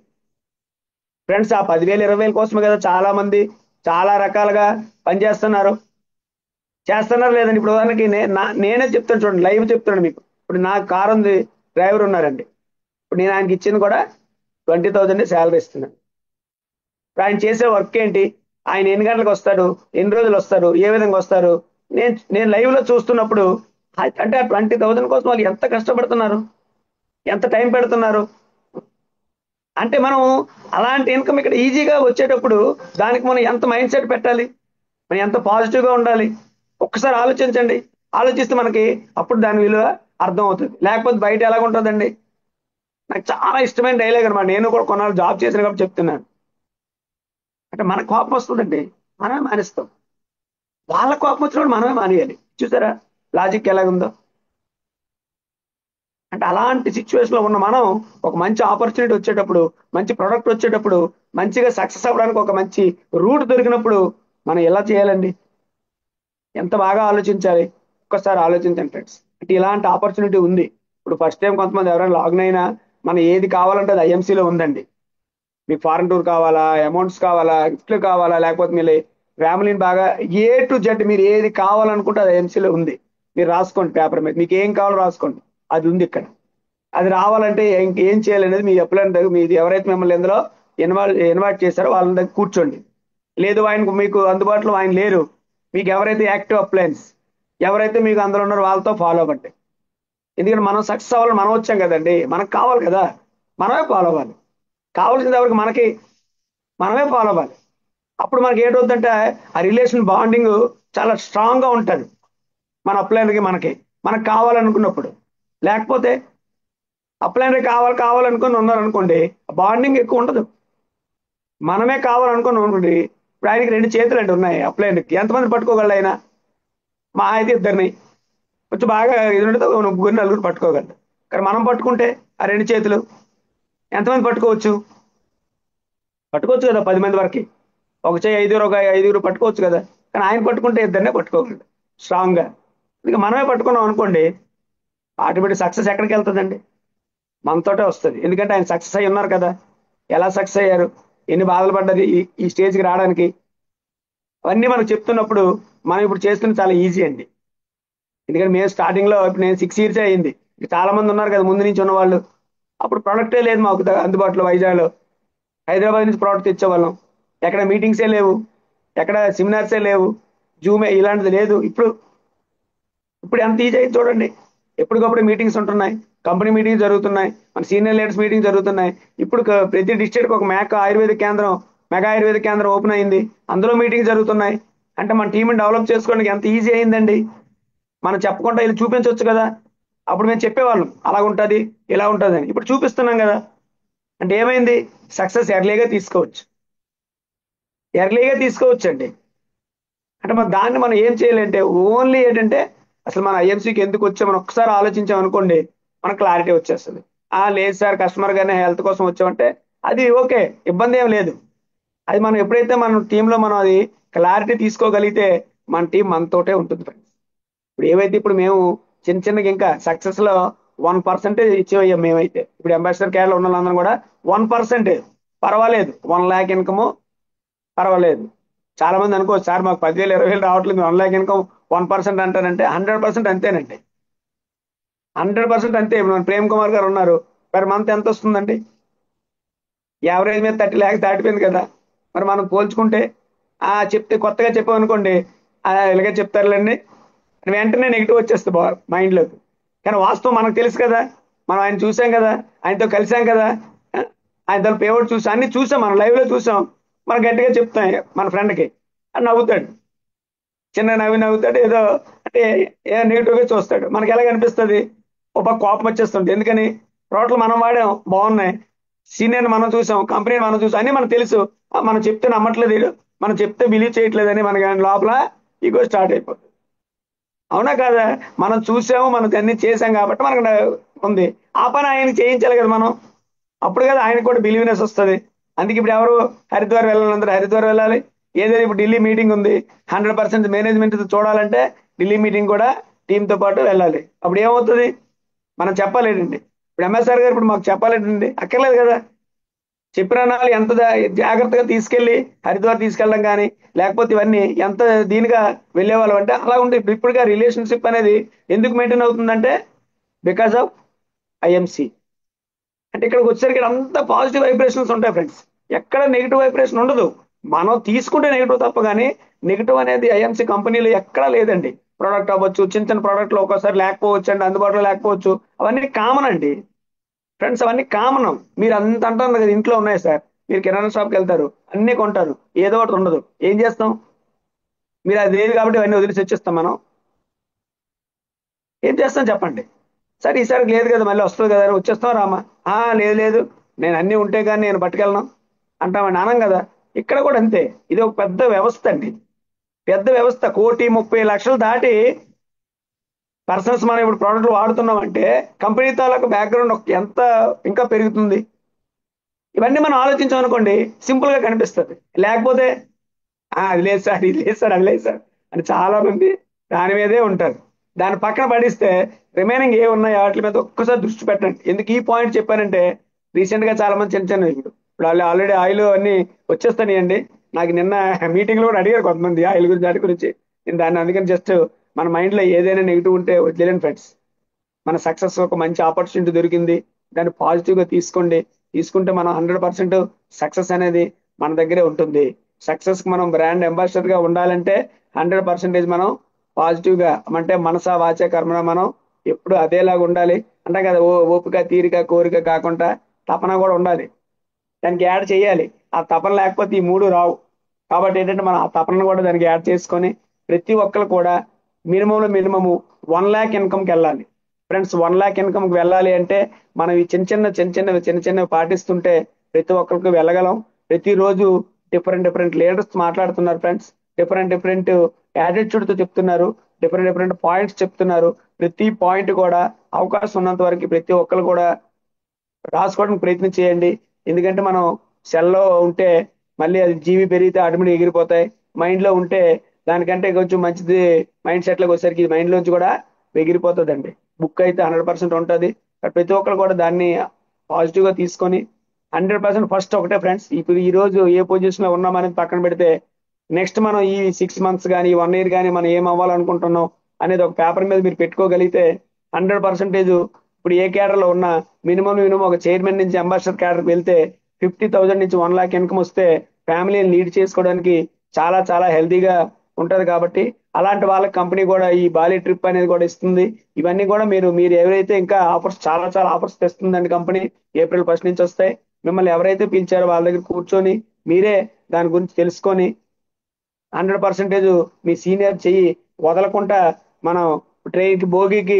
B: ఫ్రెండ్స్. ఆ 10,000 20,000 కోసమే కదా చాలా మంది చాలా రకాలుగా పనిచేస్తున్నారు. లేదండి. ఇప్పుడు ఉదాహరణకి నేనే చెప్తాను చూడండి, లైవ్ చెప్తున్నాను మీకు. ఇప్పుడు నా కారు ఉంది, డ్రైవర్ ఉన్నారండి. ఇప్పుడు నేను ఆయనకి ఇచ్చింది కూడా 20,000 శాలరీ ఇస్తున్నాడు. ఆయన చేసే వర్క్ ఏంటి, ఆయన ఎన్ని గంటలకు వస్తారు, ఎన్ని రోజులు వస్తారు, ఏ విధంగా వస్తారు, నేను లైవ్ లో చూస్తున్నప్పుడు అంటే ఆ 20,000 కోసం వాళ్ళు ఎంత కష్టపడుతున్నారు, ఎంత టైం పెడుతున్నారు. అంటే మనం అలాంటి ఇన్కమ్ ఇక్కడ ఈజీగా వచ్చేటప్పుడు దానికి మనం ఎంత మైండ్ సెట్ పెట్టాలి, మనం ఎంత పాజిటివ్గా ఉండాలి, ఒక్కసారి ఆలోచించండి. ఆలోచిస్తే మనకి అప్పుడు దాని విలువ అర్థం అవుతుంది. లేకపోతే బయట ఎలాగుంటుందండి. నాకు చాలా ఇష్టమైన డైలాగ్ అనమాట, నేను కూడా కొన్నాళ్ళు జాబ్ చేసిన కాబట్టి చెప్తున్నాను. అంటే మనకు కోపం వస్తుందండి, మనమే మానేస్తాం. వాళ్ళ కోపం వచ్చినప్పుడు మనమే మానేయాలి. చూసారా లాజిక్ ఎలాగుందో. అంటే అలాంటి సిచ్యువేషన్ లో ఉన్న మనం ఒక మంచి ఆపర్చునిటీ వచ్చేటప్పుడు, మంచి ప్రొడక్ట్ వచ్చేటప్పుడు, మంచిగా సక్సెస్ అవ్వడానికి ఒక మంచి రూట్ దొరికినప్పుడు మనం ఎలా చేయాలండి, ఎంత బాగా ఆలోచించాలి. ఒక్కసారి ఆలోచించండి ఫ్రెండ్స్. అంటే ఇలాంటి ఆపర్చునిటీ ఉంది. ఇప్పుడు ఫస్ట్ టైం కొంతమంది ఎవరైనా లాగిన్ అయినా మనం ఏది కావాలంటే అది ఐఎంసీలో ఉందండి. మీకు ఫారెన్ టూర్ కావాలా, అమౌంట్స్ కావాలా, గిఫ్ట్లు కావాలా, లేకపోతే మీరు ఫ్యామిలీని బాగా A to Z మీరు ఏది కావాలనుకుంటే అది ఐఎంసీలో ఉంది. మీరు రాసుకోండి పేపర్ మీద, మీకు ఏం కావాలో రాసుకోండి, అది ఉంది ఇక్కడ. అది రావాలంటే ఏం చేయాలనేది మీ ఎప్పుడైనా దగ్గర మీది ఎవరైతే మిమ్మల్ని ఇందులో ఇన్వైట్ చేశారో వాళ్ళ దగ్గర కూర్చోండి. లేదు ఆయనకు మీకు అందుబాటులో ఆయన లేరు, మీకు ఎవరైతే యాక్టివ్ అప్లయన్స్ ఎవరైతే మీకు అందులో ఉన్నారో వాళ్ళతో ఫాలో అవ్వండి. ఎందుకంటే మనం సక్సెస్ అవ్వాలని మనం వచ్చాం కదండి, మనకు కావాలి కదా, మనమే ఫాలో అవ్వాలి. కావాల్సింది ఎవరికి, మనకి, మనమే ఫాలో అవ్వాలి. అప్పుడు మనకి ఏంటవుతుందంటే ఆ రిలేషన్ బాండింగ్ చాలా స్ట్రాంగ్ గా ఉంటుంది మన అప్లైనర్కి మనకి, మనకు కావాలనుకున్నప్పుడు. లేకపోతే అప్లైనర్ కావాలనుకుని ఉన్నారనుకోండి, బాండింగ్ ఎక్కువ ఉండదు. మనమే కావాలనుకుని అనుకోండి, ఇప్పుడు ఆయనకి 2 చేతులు అంటే ఉన్నాయి. అప్లైనర్కి ఎంతమంది పట్టుకోగలడు ఆయన, మా అయితే 2 కొంచెం బాగా ఇది ఉంటే 3-4 పట్టుకోగలడు. కానీ మనం పట్టుకుంటే ఆ 2 చేతులు ఎంతమంది పట్టుకోవచ్చు, పట్టుకోవచ్చు కదా 10 మంది వరకు. ఒక చేయి 5 పట్టుకోవచ్చు కదా. కానీ ఆయన పట్టుకుంటే 2 పట్టుకోగలడు స్ట్రాంగ్ గా. ఇక మనమే పట్టుకున్నాం అనుకోండి, ఆటోమేటిక్ సక్సెస్ ఎక్కడికి వెళ్తుందండి, మనతోటే వస్తుంది. ఎందుకంటే ఆయన సక్సెస్ అయి ఉన్నారు కదా. ఎలా సక్సెస్ అయ్యారు, ఎన్ని బాధలు పడ్డది ఈ స్టేజ్కి రావడానికి, అవన్నీ మనకు చెప్తున్నప్పుడు మనం ఇప్పుడు చేస్తున్న చాలా ఈజీ అండి. ఎందుకంటే మేము స్టార్టింగ్ లో, ఇప్పుడు నేను 6 years అయింది. చాలా మంది ఉన్నారు కదా ముందు నుంచి ఉన్నవాళ్ళు. అప్పుడు ప్రొడక్టే లేదు మాకు అందుబాటులో. వైజాగ్లో, హైదరాబాద్ నుంచి ప్రోడక్ట్ తెచ్చేవాళ్ళం. ఎక్కడ మీటింగ్సే లేవు, ఎక్కడ సెమినార్సే లేవు, జూమే ఇలాంటిది లేదు. ఇప్పుడు ఇప్పుడు ఎంత ఈజీ అయింది చూడండి. ఎప్పటికప్పుడు మీటింగ్స్ ఉంటున్నాయి, కంపెనీ మీటింగ్స్ జరుగుతున్నాయి, మన సీనియర్ లీడర్స్ మీటింగ్ జరుగుతున్నాయి. ఇప్పుడు ప్రతి డిస్ట్రిక్ట్ ఒక మెగా ఆయుర్వేదిక కేంద్రం ఓపెన్ అయింది, అందులో మీటింగ్స్ జరుగుతున్నాయి. అంటే మన టీంని డెవలప్ చేసుకోవడానికి ఎంత ఈజీ అయిందండి. మనం చెప్పకుండా ఇలా చూపించవచ్చు కదా. అప్పుడు మేము చెప్పేవాళ్ళం అలా ఉంటుంది ఇలా ఉంటుంది అని, ఇప్పుడు చూపిస్తున్నాం కదా. అంటే ఏమైంది, సక్సెస్ ఎర్లీగా తీసుకోవచ్చు అండి. అంటే మన దాన్ని మనం ఏం చేయాలంటే ఓన్లీ ఏంటంటే అసలు మన ఐఎంసీకి ఎందుకు వచ్చామని ఒక్కసారి ఆలోచించాం అనుకోండి, మనకు క్లారిటీ వచ్చేస్తుంది. లేదు సార్ కస్టమర్ గానే హెల్త్ కోసం వచ్చామంటే అది ఓకే, ఇబ్బంది ఏం లేదు. అది మనం ఎప్పుడైతే మన టీంలో మనం అది క్లారిటీ తీసుకోగలిగితే మన టీం మనతోటే ఉంటుంది ఫ్రెండ్స్. ఇప్పుడు ఏవైతే ఇప్పుడు మేము చిన్నగా ఇంకా సక్సెస్ లో 1% ఇచ్చేవయ్యాం మేమైతే. ఇప్పుడు అంబాసిడర్ కేరళ ఉన్న వాళ్ళందరం కూడా 1%, పర్వాలేదు. 1 lakh ఇన్కమ్ పర్వాలేదు. చాలా మంది అనుకోవచ్చు సార్ మాకు 10,000 20,000 రావట్లేదు, 1 lakh ఇన్కమ్ 1% అంటారంటే 100% అంతేనండి. 100% అంతే. ఇప్పుడు మన ప్రేమ్ కుమార్ గారు ఉన్నారు, పర్ మంత్ ఎంత వస్తుందండి, యావరేజ్ మీద 30 lakhs దాటిపోయింది కదా. మరి మనం పోల్చుకుంటే చెప్తే కొత్తగా చెప్పామనుకోండి, ఇలాగే చెప్తారులేండి వెంటనే నెగిటివ్ వచ్చేస్తుంది మైండ్లోకి. కానీ వాస్తవం మనకు తెలుసు కదా, మనం ఆయన చూసాం కదా, ఆయనతో కలిసాం కదా, ఆయనతో పేవుడు చూసాం, అన్ని చూసాం, మనం లైవ్ లో చూసాం. మనం గట్టిగా చెప్తాం మన ఫ్రెండ్కి, అని నవ్వుతాడు, చిన్న నవ్వుతాడు. ఏదో అంటే నెగిటివ్ గా చూస్తాడు. మనకి ఎలా కనిపిస్తుంది, ఒక కోపం వచ్చేస్తుంది. ఎందుకని టోటల్ మనం వాడాం, బాగున్నాయి, సీనియర్ మనం చూసాం, కంపెనీని మనం చూసాం, అన్ని మనకు తెలుసు. మనం చెప్తే నమ్మట్లేదు వీడు, మనం చెప్తే బిలీవ్ చేయట్లేదని మనకి లోపల ఈగో స్టార్ట్ అయిపోతుంది. అవునా కాదా, మనం చూసాము, మనకు అన్ని చేసాం కాబట్టి మనకు ఉంది. ఆ పని ఆయన చేయించాలి కదా మనం, అప్పుడు కదా ఆయనకు కూడా బిలీవ్నెస్ వస్తుంది. అందుకే ఇప్పుడు ఎవరు హరిద్వార్ వెళ్ళాలి, అందరూ హరిద్వార్ వెళ్ళాలి. ఏదైనా ఇప్పుడు ఢిల్లీ మీటింగ్ ఉంది, 100% మేనేజ్మెంట్ చూడాలంటే ఢిల్లీ మీటింగ్ కూడా టీంతో పాటు వెళ్ళాలి. అప్పుడు ఏమవుతుంది, మనం చెప్పాలేంటండి. ఇప్పుడు ఎంఎస్ఆర్ గారు ఇప్పుడు మాకు చెప్పాలేంటండి, అక్కర్లేదు కదా. చెప్పిన నాళ్ళు ఎంత జాగ్రత్తగా తీసుకెళ్లి హరిద్వార్ తీసుకెళ్ళడం కానీ, లేకపోతే ఇవన్నీ ఎంత దీనిగా వెళ్ళేవాళ్ళం అంటే అలా ఉంటే. ఇప్పుడుగా రిలేషన్షిప్ అనేది ఎందుకు మెయింటైన్ అవుతుందంటే బికాస్ ఆఫ్ ఐఎంసి. అంటే ఇక్కడికి వచ్చేసరికి అంత పాజిటివ్ వైబ్రేషన్స్ ఉంటాయి ఫ్రెండ్స్. ఎక్కడ నెగిటివ్ వైబ్రేషన్ ఉండదు. మనం తీసుకుంటే నెగిటివ్ తప్ప కానీ నెగిటివ్ అనేది ఐఎంసీ కంపెనీలో ఎక్కడా లేదండి. ప్రోడక్ట్ అవ్వచ్చు, చిన్న చిన్న ప్రోడక్ట్లు ఒక్కోసారి లేకపోవచ్చు అండి, అందుబాటులో లేకపోవచ్చు, అవన్నీ కామన్ అండి ఫ్రెండ్స్, అవన్నీ కామన్. మీరు అంత అంటారు కదా ఇంట్లో ఉన్నాయి సార్, మీరు కిరాణా షాప్కి వెళ్తారు, అన్ని కొంటారు, ఏదో ఒకటి ఉండదు, ఏం చేస్తాం? మీరు అది లేదు కాబట్టి అవన్నీ వదిలేసి వచ్చేస్తాం మనం. ఏం చేస్తాం చెప్పండి? సరే ఈసారి లేదు కదా, మళ్ళీ వస్తుంది కదా అని వచ్చేస్తాం రామా? లేదు లేదు, నేను అన్నీ ఉంటే కానీ నేను పట్టుకెళ్ళను అంటామండి, అనం కదా. ఇక్కడ కూడా అంతే. ఇది ఒక పెద్ద వ్యవస్థ అండి, పెద్ద వ్యవస్థ. 1,30,00,000 దాటి పర్సన్స్ మనం ఇప్పుడు ప్రోడక్ట్లు వాడుతున్నాం అంటే కంపెనీ తాలూకు బ్యాక్గ్రౌండ్ ఎంత ఇంకా పెరుగుతుంది. ఇవన్నీ మనం ఆలోచించాం అనుకోండి, సింపుల్ గా కనిపిస్తుంది. లేకపోతే అది లేదు సార్, ఇది లేదు సార్, అది లేదు సార్ అని చాలా మంది దాని మీదే ఉంటారు. దాని పక్కన పడిస్తే రిమైనింగ్ ఏ ఉన్నాయి వాటి మీద ఒక్కసారి దృష్టి పెట్టండి. ఎందుకు ఈ పాయింట్ చెప్పానంటే, రీసెంట్ గా చాలా మంది చిన్న చిన్న ఇప్పుడు వాళ్ళు ఆల్రెడీ ఆయిల్ అన్ని వచ్చేస్తాయండి. నాకు నిన్న మీటింగ్ లో కూడా అడిగారు కొంతమంది ఆయిల్ గురించి, దాని గురించి. నేను దాన్ని అందుకని జస్ట్ మన మైండ్ లో ఏదైనా నెగిటివ్ ఉంటే వదిలేను ఫ్రెండ్స్. మన సక్సెస్ ఒక మంచి ఆపర్చునిటీ దొరికింది, దాన్ని పాజిటివ్ గా తీసుకోండి. తీసుకుంటే మనం 100% సక్సెస్ అనేది మన దగ్గరే ఉంటుంది. సక్సెస్ కి మనం బ్రాండ్ అంబాసిడర్ గా ఉండాలంటే 100% మనం పాజిటివ్ గా, అంటే మనస వాచ కర్మన మనం ఎప్పుడు అదేలాగా ఉండాలి. అంటే కదా, ఓపిక తీరిక కోరిక కాకుండా తపన కూడా ఉండాలి, దానికి యాడ్ చేయాలి. ఆ తపన లేకపోతే ఈ మూడు రావు. కాబట్టి ఏంటంటే మనం ఆ తపనను కూడా దానికి యాడ్ చేసుకొని ప్రతి ఒక్కరు కూడా మినిమంలో మినిమము 1 lakh ఇన్కమ్కి వెళ్ళాలి ఫ్రెండ్స్. 1 lakh ఇన్కమ్కి వెళ్ళాలి అంటే మనం ఈ చిన్న చిన్నవి పాటిస్తుంటే ప్రతి ఒక్కరికి వెళ్ళగలం. ప్రతిరోజు డిఫరెంట్ డిఫరెంట్ లీడర్స్ మాట్లాడుతున్నారు ఫ్రెండ్స్, డిఫరెంట్ డిఫరెంట్ యాటిట్యూడ్ తో చెప్తున్నారు, డిఫరెంట్ డిఫరెంట్ పాయింట్స్ చెప్తున్నారు. ప్రతి పాయింట్ కూడా అవకాశం ఉన్నంత వరకు ప్రతి ఒక్కరు కూడా రాసుకోవడానికి ప్రయత్నం చేయండి. ఎందుకంటే మనం సెల్లో ఉంటే మళ్ళీ అది జీవి పెరిగితే ఆటోమేటిక్ ఎగిరిపోతాయి. మైండ్ లో ఉంటే దానికంటే కొంచెం మంచిది. మైండ్ సెట్ లోకి వచ్చేసరికి ఇది మైండ్ లోంచి కూడా ఎగిరిపోతుందండి. బుక్ అయితే 100% ఉంటుంది. ప్రతి ఒక్కరు కూడా దాన్ని పాజిటివ్ గా తీసుకొని 100% ఫస్ట్ ఒకటే ఫ్రెండ్స్, ఇప్పుడు ఈ రోజు ఏ పొజిషన్ లో ఉన్నామనేది పక్కన పెడితే నెక్స్ట్ మనం ఈ 6 months కానీ 1 year కానీ మనం ఏం అవ్వాలనుకుంటున్నాం అనేది ఒక పేపర్ మీద మీరు పెట్టుకోగలిగితే 100% ఇప్పుడు ఏ క్యాడర్ లో ఉన్నా మినిమం ఒక చైర్మన్ నుంచి అంబాసిడర్ క్యాడర్కి వెళ్తే 50,000 నుంచి 1 lakh ఇన్కమ్ వస్తే ఫ్యామిలీని లీడ్ చేసుకోవడానికి చాలా చాలా హెల్తీగా ఉంటది. కాబట్టి అలాంటి వాళ్ళకి కంపెనీ కూడా ఈ బాలి ట్రిప్ అనేది కూడా ఇస్తుంది. ఇవన్నీ కూడా మీరు మీరు ఎవరైతే ఇంకా ఆఫర్స్, చాలా చాలా ఆఫర్స్ తెస్తుందండి కంపెనీ. April 1st నుంచి వస్తాయి. మిమ్మల్ని ఎవరైతే పిలిచారో వాళ్ళ దగ్గర కూర్చొని మీరే దాని గురించి తెలుసుకొని 100% మీ సీనియర్ చెయ్యి వదలకుండా మనం ట్రైన్ కి బోగికి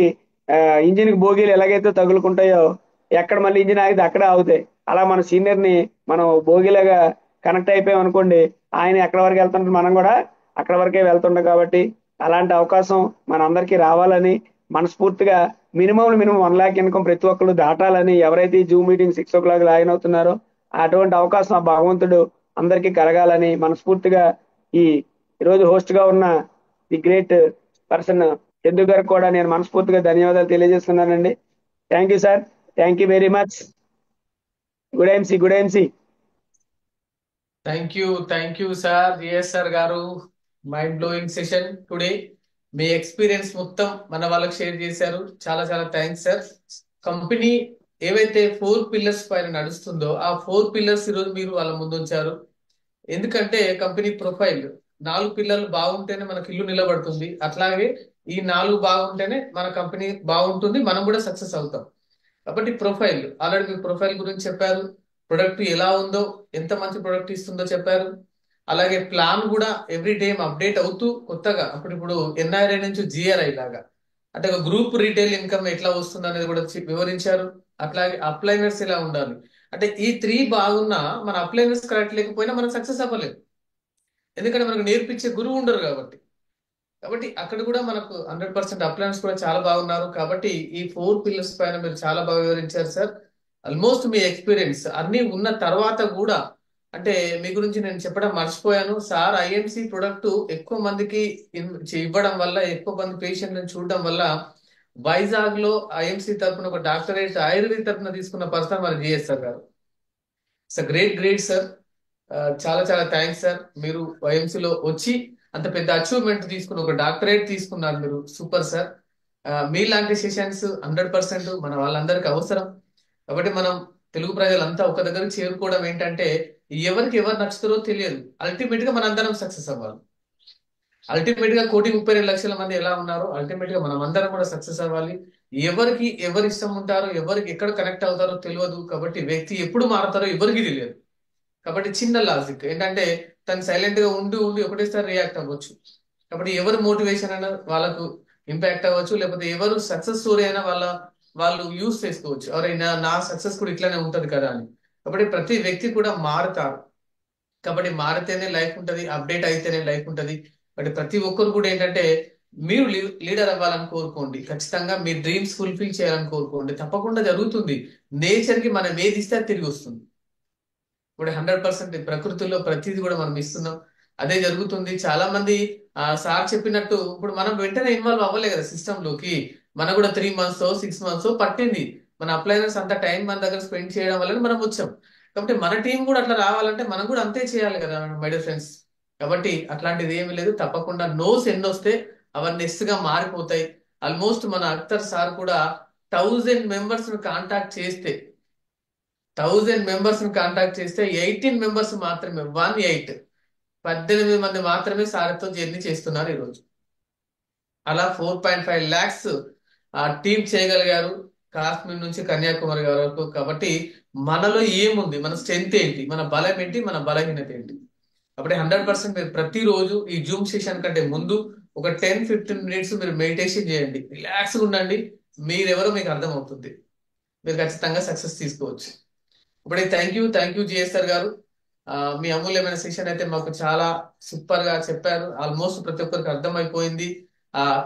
B: ఇంజిన్ కి బోగీలు ఎలాగైతే తగులుకుంటాయో, ఎక్కడ మళ్ళీ ఇంజిన్ ఆగితే అక్కడే ఆగుతాయి. అలా మన సీనియర్ ని మనం బోగిలాగా కనెక్ట్ అయిపోయాం అనుకోండి, ఆయన ఎక్కడ వరకు వెళ్తుంటే మనం కూడా అక్కడ వరకే వెళ్తుంటాం. కాబట్టి అలాంటి అవకాశం మన అందరికీ రావాలని మనస్ఫూర్తిగా మినిమం 1 lakh ఇన్కమ్ ప్రతి ఒక్కరు దాటాలని, ఎవరైతే ఈ జూమ్ మీటింగ్ 6 o'clock లాగిన్ అవుతున్నారో అటువంటి అవకాశం ఆ భగవంతుడు అందరికీ కలగాలని మనస్ఫూర్తిగా ఈ ఈరోజు హోస్ట్ గా ఉన్న ది గ్రేట్ పర్సన్ చందు గారికి కూడా నేను మనస్ఫూర్తిగా ధన్యవాదాలు తెలియజేస్తున్నానండి. Thank you sir, thank you very much. Good MC, good MC.
A: Thank you sir, sir గారు. Mind blowing session today. మీ ఎక్స్పీరియన్స్ మొత్తం మన వాళ్ళకి షేర్ చేశారు. చాలా చాలా థ్యాంక్స్ సార్. కంపెనీ ఏవైతే 4 pillars పైన నడుస్తుందో ఆ 4 pillars ఈరోజు మీరు వాళ్ళ ముందు ఉంచారు. ఎందుకంటే కంపెనీ ప్రొఫైల్ 4 పిల్లలు బాగుంటేనే మనకి ఇల్లు నిలబడుతుంది. అట్లాగే ఈ 4 బాగుంటేనే మన కంపెనీ బాగుంటుంది, మనం కూడా సక్సెస్ అవుతాం. కాబట్టి ప్రొఫైల్ ఆల్రెడీ మీ ప్రొఫైల్ గురించి చెప్పారు. ప్రొడక్ట్ ఎలా ఉందో, ఎంత మంచి ప్రొడక్ట్ ఇస్తుందో చెప్పారు. అలాగే ప్లాన్ కూడా ఎవ్రీ టైం అప్డేట్ అవుతూ కొత్తగా ఇప్పుడు ఎన్ఆర్ఐ నుంచి జిఆర్ఐ లాగా, అంటే ఒక గ్రూప్ రీటైల్ ఇన్కమ్ ఎట్లా వస్తుంది అనేది కూడా వివరించారు. అట్లాగే అప్లైనర్స్ ఎలా ఉండాలి, అంటే ఈ 3 బాగున్నా మన అప్లైనర్స్ కరెక్ట్ లేకపోయినా మనం సక్సెస్ అవ్వలేదు. ఎందుకంటే మనకు నేర్పించే గురువు ఉండరు కాబట్టి. కాబట్టి అక్కడ కూడా మనకు 100% అప్లయన్స్ కూడా చాలా బాగున్నారు. కాబట్టి ఈ 4 pillars పైన మీరు చాలా బాగా వివరించారు సార్. ఆల్మోస్ట్ మీ ఎక్స్పీరియన్స్ అన్ని ఉన్న తర్వాత కూడా, అంటే మీ గురించి నేను చెప్పడం మర్చిపోయాను సార్. ఐఎంసి ప్రొడక్ట్ ఎక్కువ మందికి ఇవ్వడం వల్ల, ఎక్కువ మంది పేషెంట్లను చూడడం వల్ల వైజాగ్ లో ఐఎంసి తరపున ఒక డాక్టరేట్ ఆయుర్వేద తరపున తీసుకున్న పర్సన్ మన జిఎస్ గారు. Sir great sir. చాలా చాలా థ్యాంక్స్ సార్. మీరు YMC లో వచ్చి అంత పెద్ద అచీవ్మెంట్ తీసుకుని ఒక డాక్టరేట్ తీసుకున్నారు, మీరు సూపర్ సార్. మీలాంటి సెషన్స్ 100% మన వాళ్ళందరికీ అవసరం. కాబట్టి మనం తెలుగు ప్రజలంతా ఒక దగ్గర చేరుకోవడం ఏంటంటే ఎవరికి ఎవరు నచ్చుతారో తెలియదు. అల్టిమేట్ గా మనందరం సక్సెస్ అవ్వాలి. అల్టిమేట్ గా 1,32,00,000 మంది ఎలా ఉన్నారో అల్టిమేట్ గా మనం అందరం కూడా సక్సెస్ అవ్వాలి. ఎవరికి ఎవరు ఇష్టం ఉంటారో, ఎవరికి ఎక్కడ కనెక్ట్ అవుతారో తెలియదు. కాబట్టి వ్యక్తి ఎప్పుడు మారుతారో ఎవరికి తెలియదు. కాబట్టి చిన్న లాజిక్ ఏంటంటే తను సైలెంట్ గా ఉండి ఉండి ఒకటేసారి రియాక్ట్ అవ్వచ్చు. కాబట్టి ఎవరు మోటివేషన్ అయినా వాళ్ళకు ఇంపాక్ట్ అవ్వచ్చు, లేకపోతే ఎవరు సక్సెస్ స్టోరీ అయినా వాళ్ళు యూజ్ చేసుకోవచ్చు. ఎవరైనా నా సక్సెస్ కూడా ఇట్లానే ఉంటది కదా అని. కాబట్టి ప్రతి వ్యక్తి కూడా మారుతారు. కాబట్టి మారితేనే లైఫ్ ఉంటది, అప్డేట్ అయితేనే లైఫ్ ఉంటది. బట్ ప్రతి ఒక్కరు కూడా ఏంటంటే మీరు లీడర్ అవ్వాలని కోరుకోండి. ఖచ్చితంగా మీ డ్రీమ్స్ ఫుల్ఫిల్ చేయాలని కోరుకోండి. తప్పకుండా జరుగుతుంది. నేచర్ కి మనం ఏది ఇస్తే అది తిరిగి వస్తుంది. ఇప్పుడు 100% ప్రకృతిలో ప్రతిదీ కూడా మనం ఇస్తున్నాం. అదే జరుగుతుంది. చాలా మంది సార్ చెప్పినట్టు ఇప్పుడు మనం వెంటనే ఇన్వాల్వ్ అవ్వలే కదా సిస్టమ్ లోకి. మనకు కూడా 3 months 6 months పట్టింది. మన అప్లైనర్స్ అంత టైం మన దగ్గర స్పెండ్ చేయడం వల్ల మనం వచ్చాం. కాబట్టి మన టీం కూడా అట్లా రావాలంటే మనం కూడా అంతే చేయాలి కదా మై డియర్ ఫ్రెండ్స్. కాబట్టి అట్లాంటిది ఏమీ లేదు. తప్పకుండా నోస్ ఎన్ని వస్తే అవన్నీ ఎస్ గా మారిపోతాయి. ఆల్మోస్ట్ మన అఖ్తర్ సార్ కూడా 1000 members ను కాంటాక్ట్ చేస్తే 1000 members ని కాంటాక్ట్ చేస్తే 18 members మాత్రమే 18 మంది మాత్రమే సార్తో జర్నీ చేస్తున్నారు ఈరోజు. అలా 4.5 lakhs ఆ టీం చేయగలిగారు కాశ్మీర్ నుంచి కన్యాకుమారి వరకు. కాబట్టి మనలో ఏముంది, మన స్ట్రెంత్ ఏంటి, మన బలం ఏంటి, మన బలహీనత ఏంటి. కాబట్టి 100% మీరు ప్రతిరోజు ఈ జూమ్ సెషన్ కంటే ముందు ఒక 10-15 minutes మీరు మెడిటేషన్ చేయండి. రిలాక్స్గా ఉండండి. మీరెవరో మీకు అర్థమవుతుంది. మీరు ఖచ్చితంగా సక్సెస్ తీసుకోవచ్చు. ఇప్పుడే థ్యాంక్ యూ జిఎస్ఆర్ గారు. మీ అమూల్యమైన సెషన్ అయితే మాకు చాలా సూపర్ గా చెప్పారు. ఆల్మోస్ట్ ప్రతి ఒక్కరికి అర్థమైపోయింది.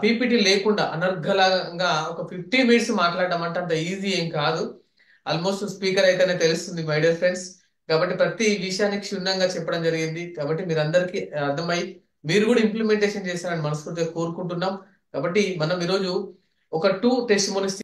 A: పీపీటీ లేకుండా అనర్గళంగా ఒక 50 minutes మాట్లాడడం అంటే అంత ఈజీ ఏం కాదు. ఆల్మోస్ట్ స్పీకర్ అయితేనే తెలుస్తుంది మై డియర్ ఫ్రెండ్స్. కాబట్టి ప్రతి విషయాన్ని క్షుణ్ణంగా చెప్పడం జరిగింది. కాబట్టి మీరందరికీ అర్థమై మీరు కూడా ఇంప్లిమెంటేషన్ చేస్తారని మనస్ఫూర్తిగా కోరుకుంటున్నాం. కాబట్టి మనం ఈరోజు ఒక 2 testimonies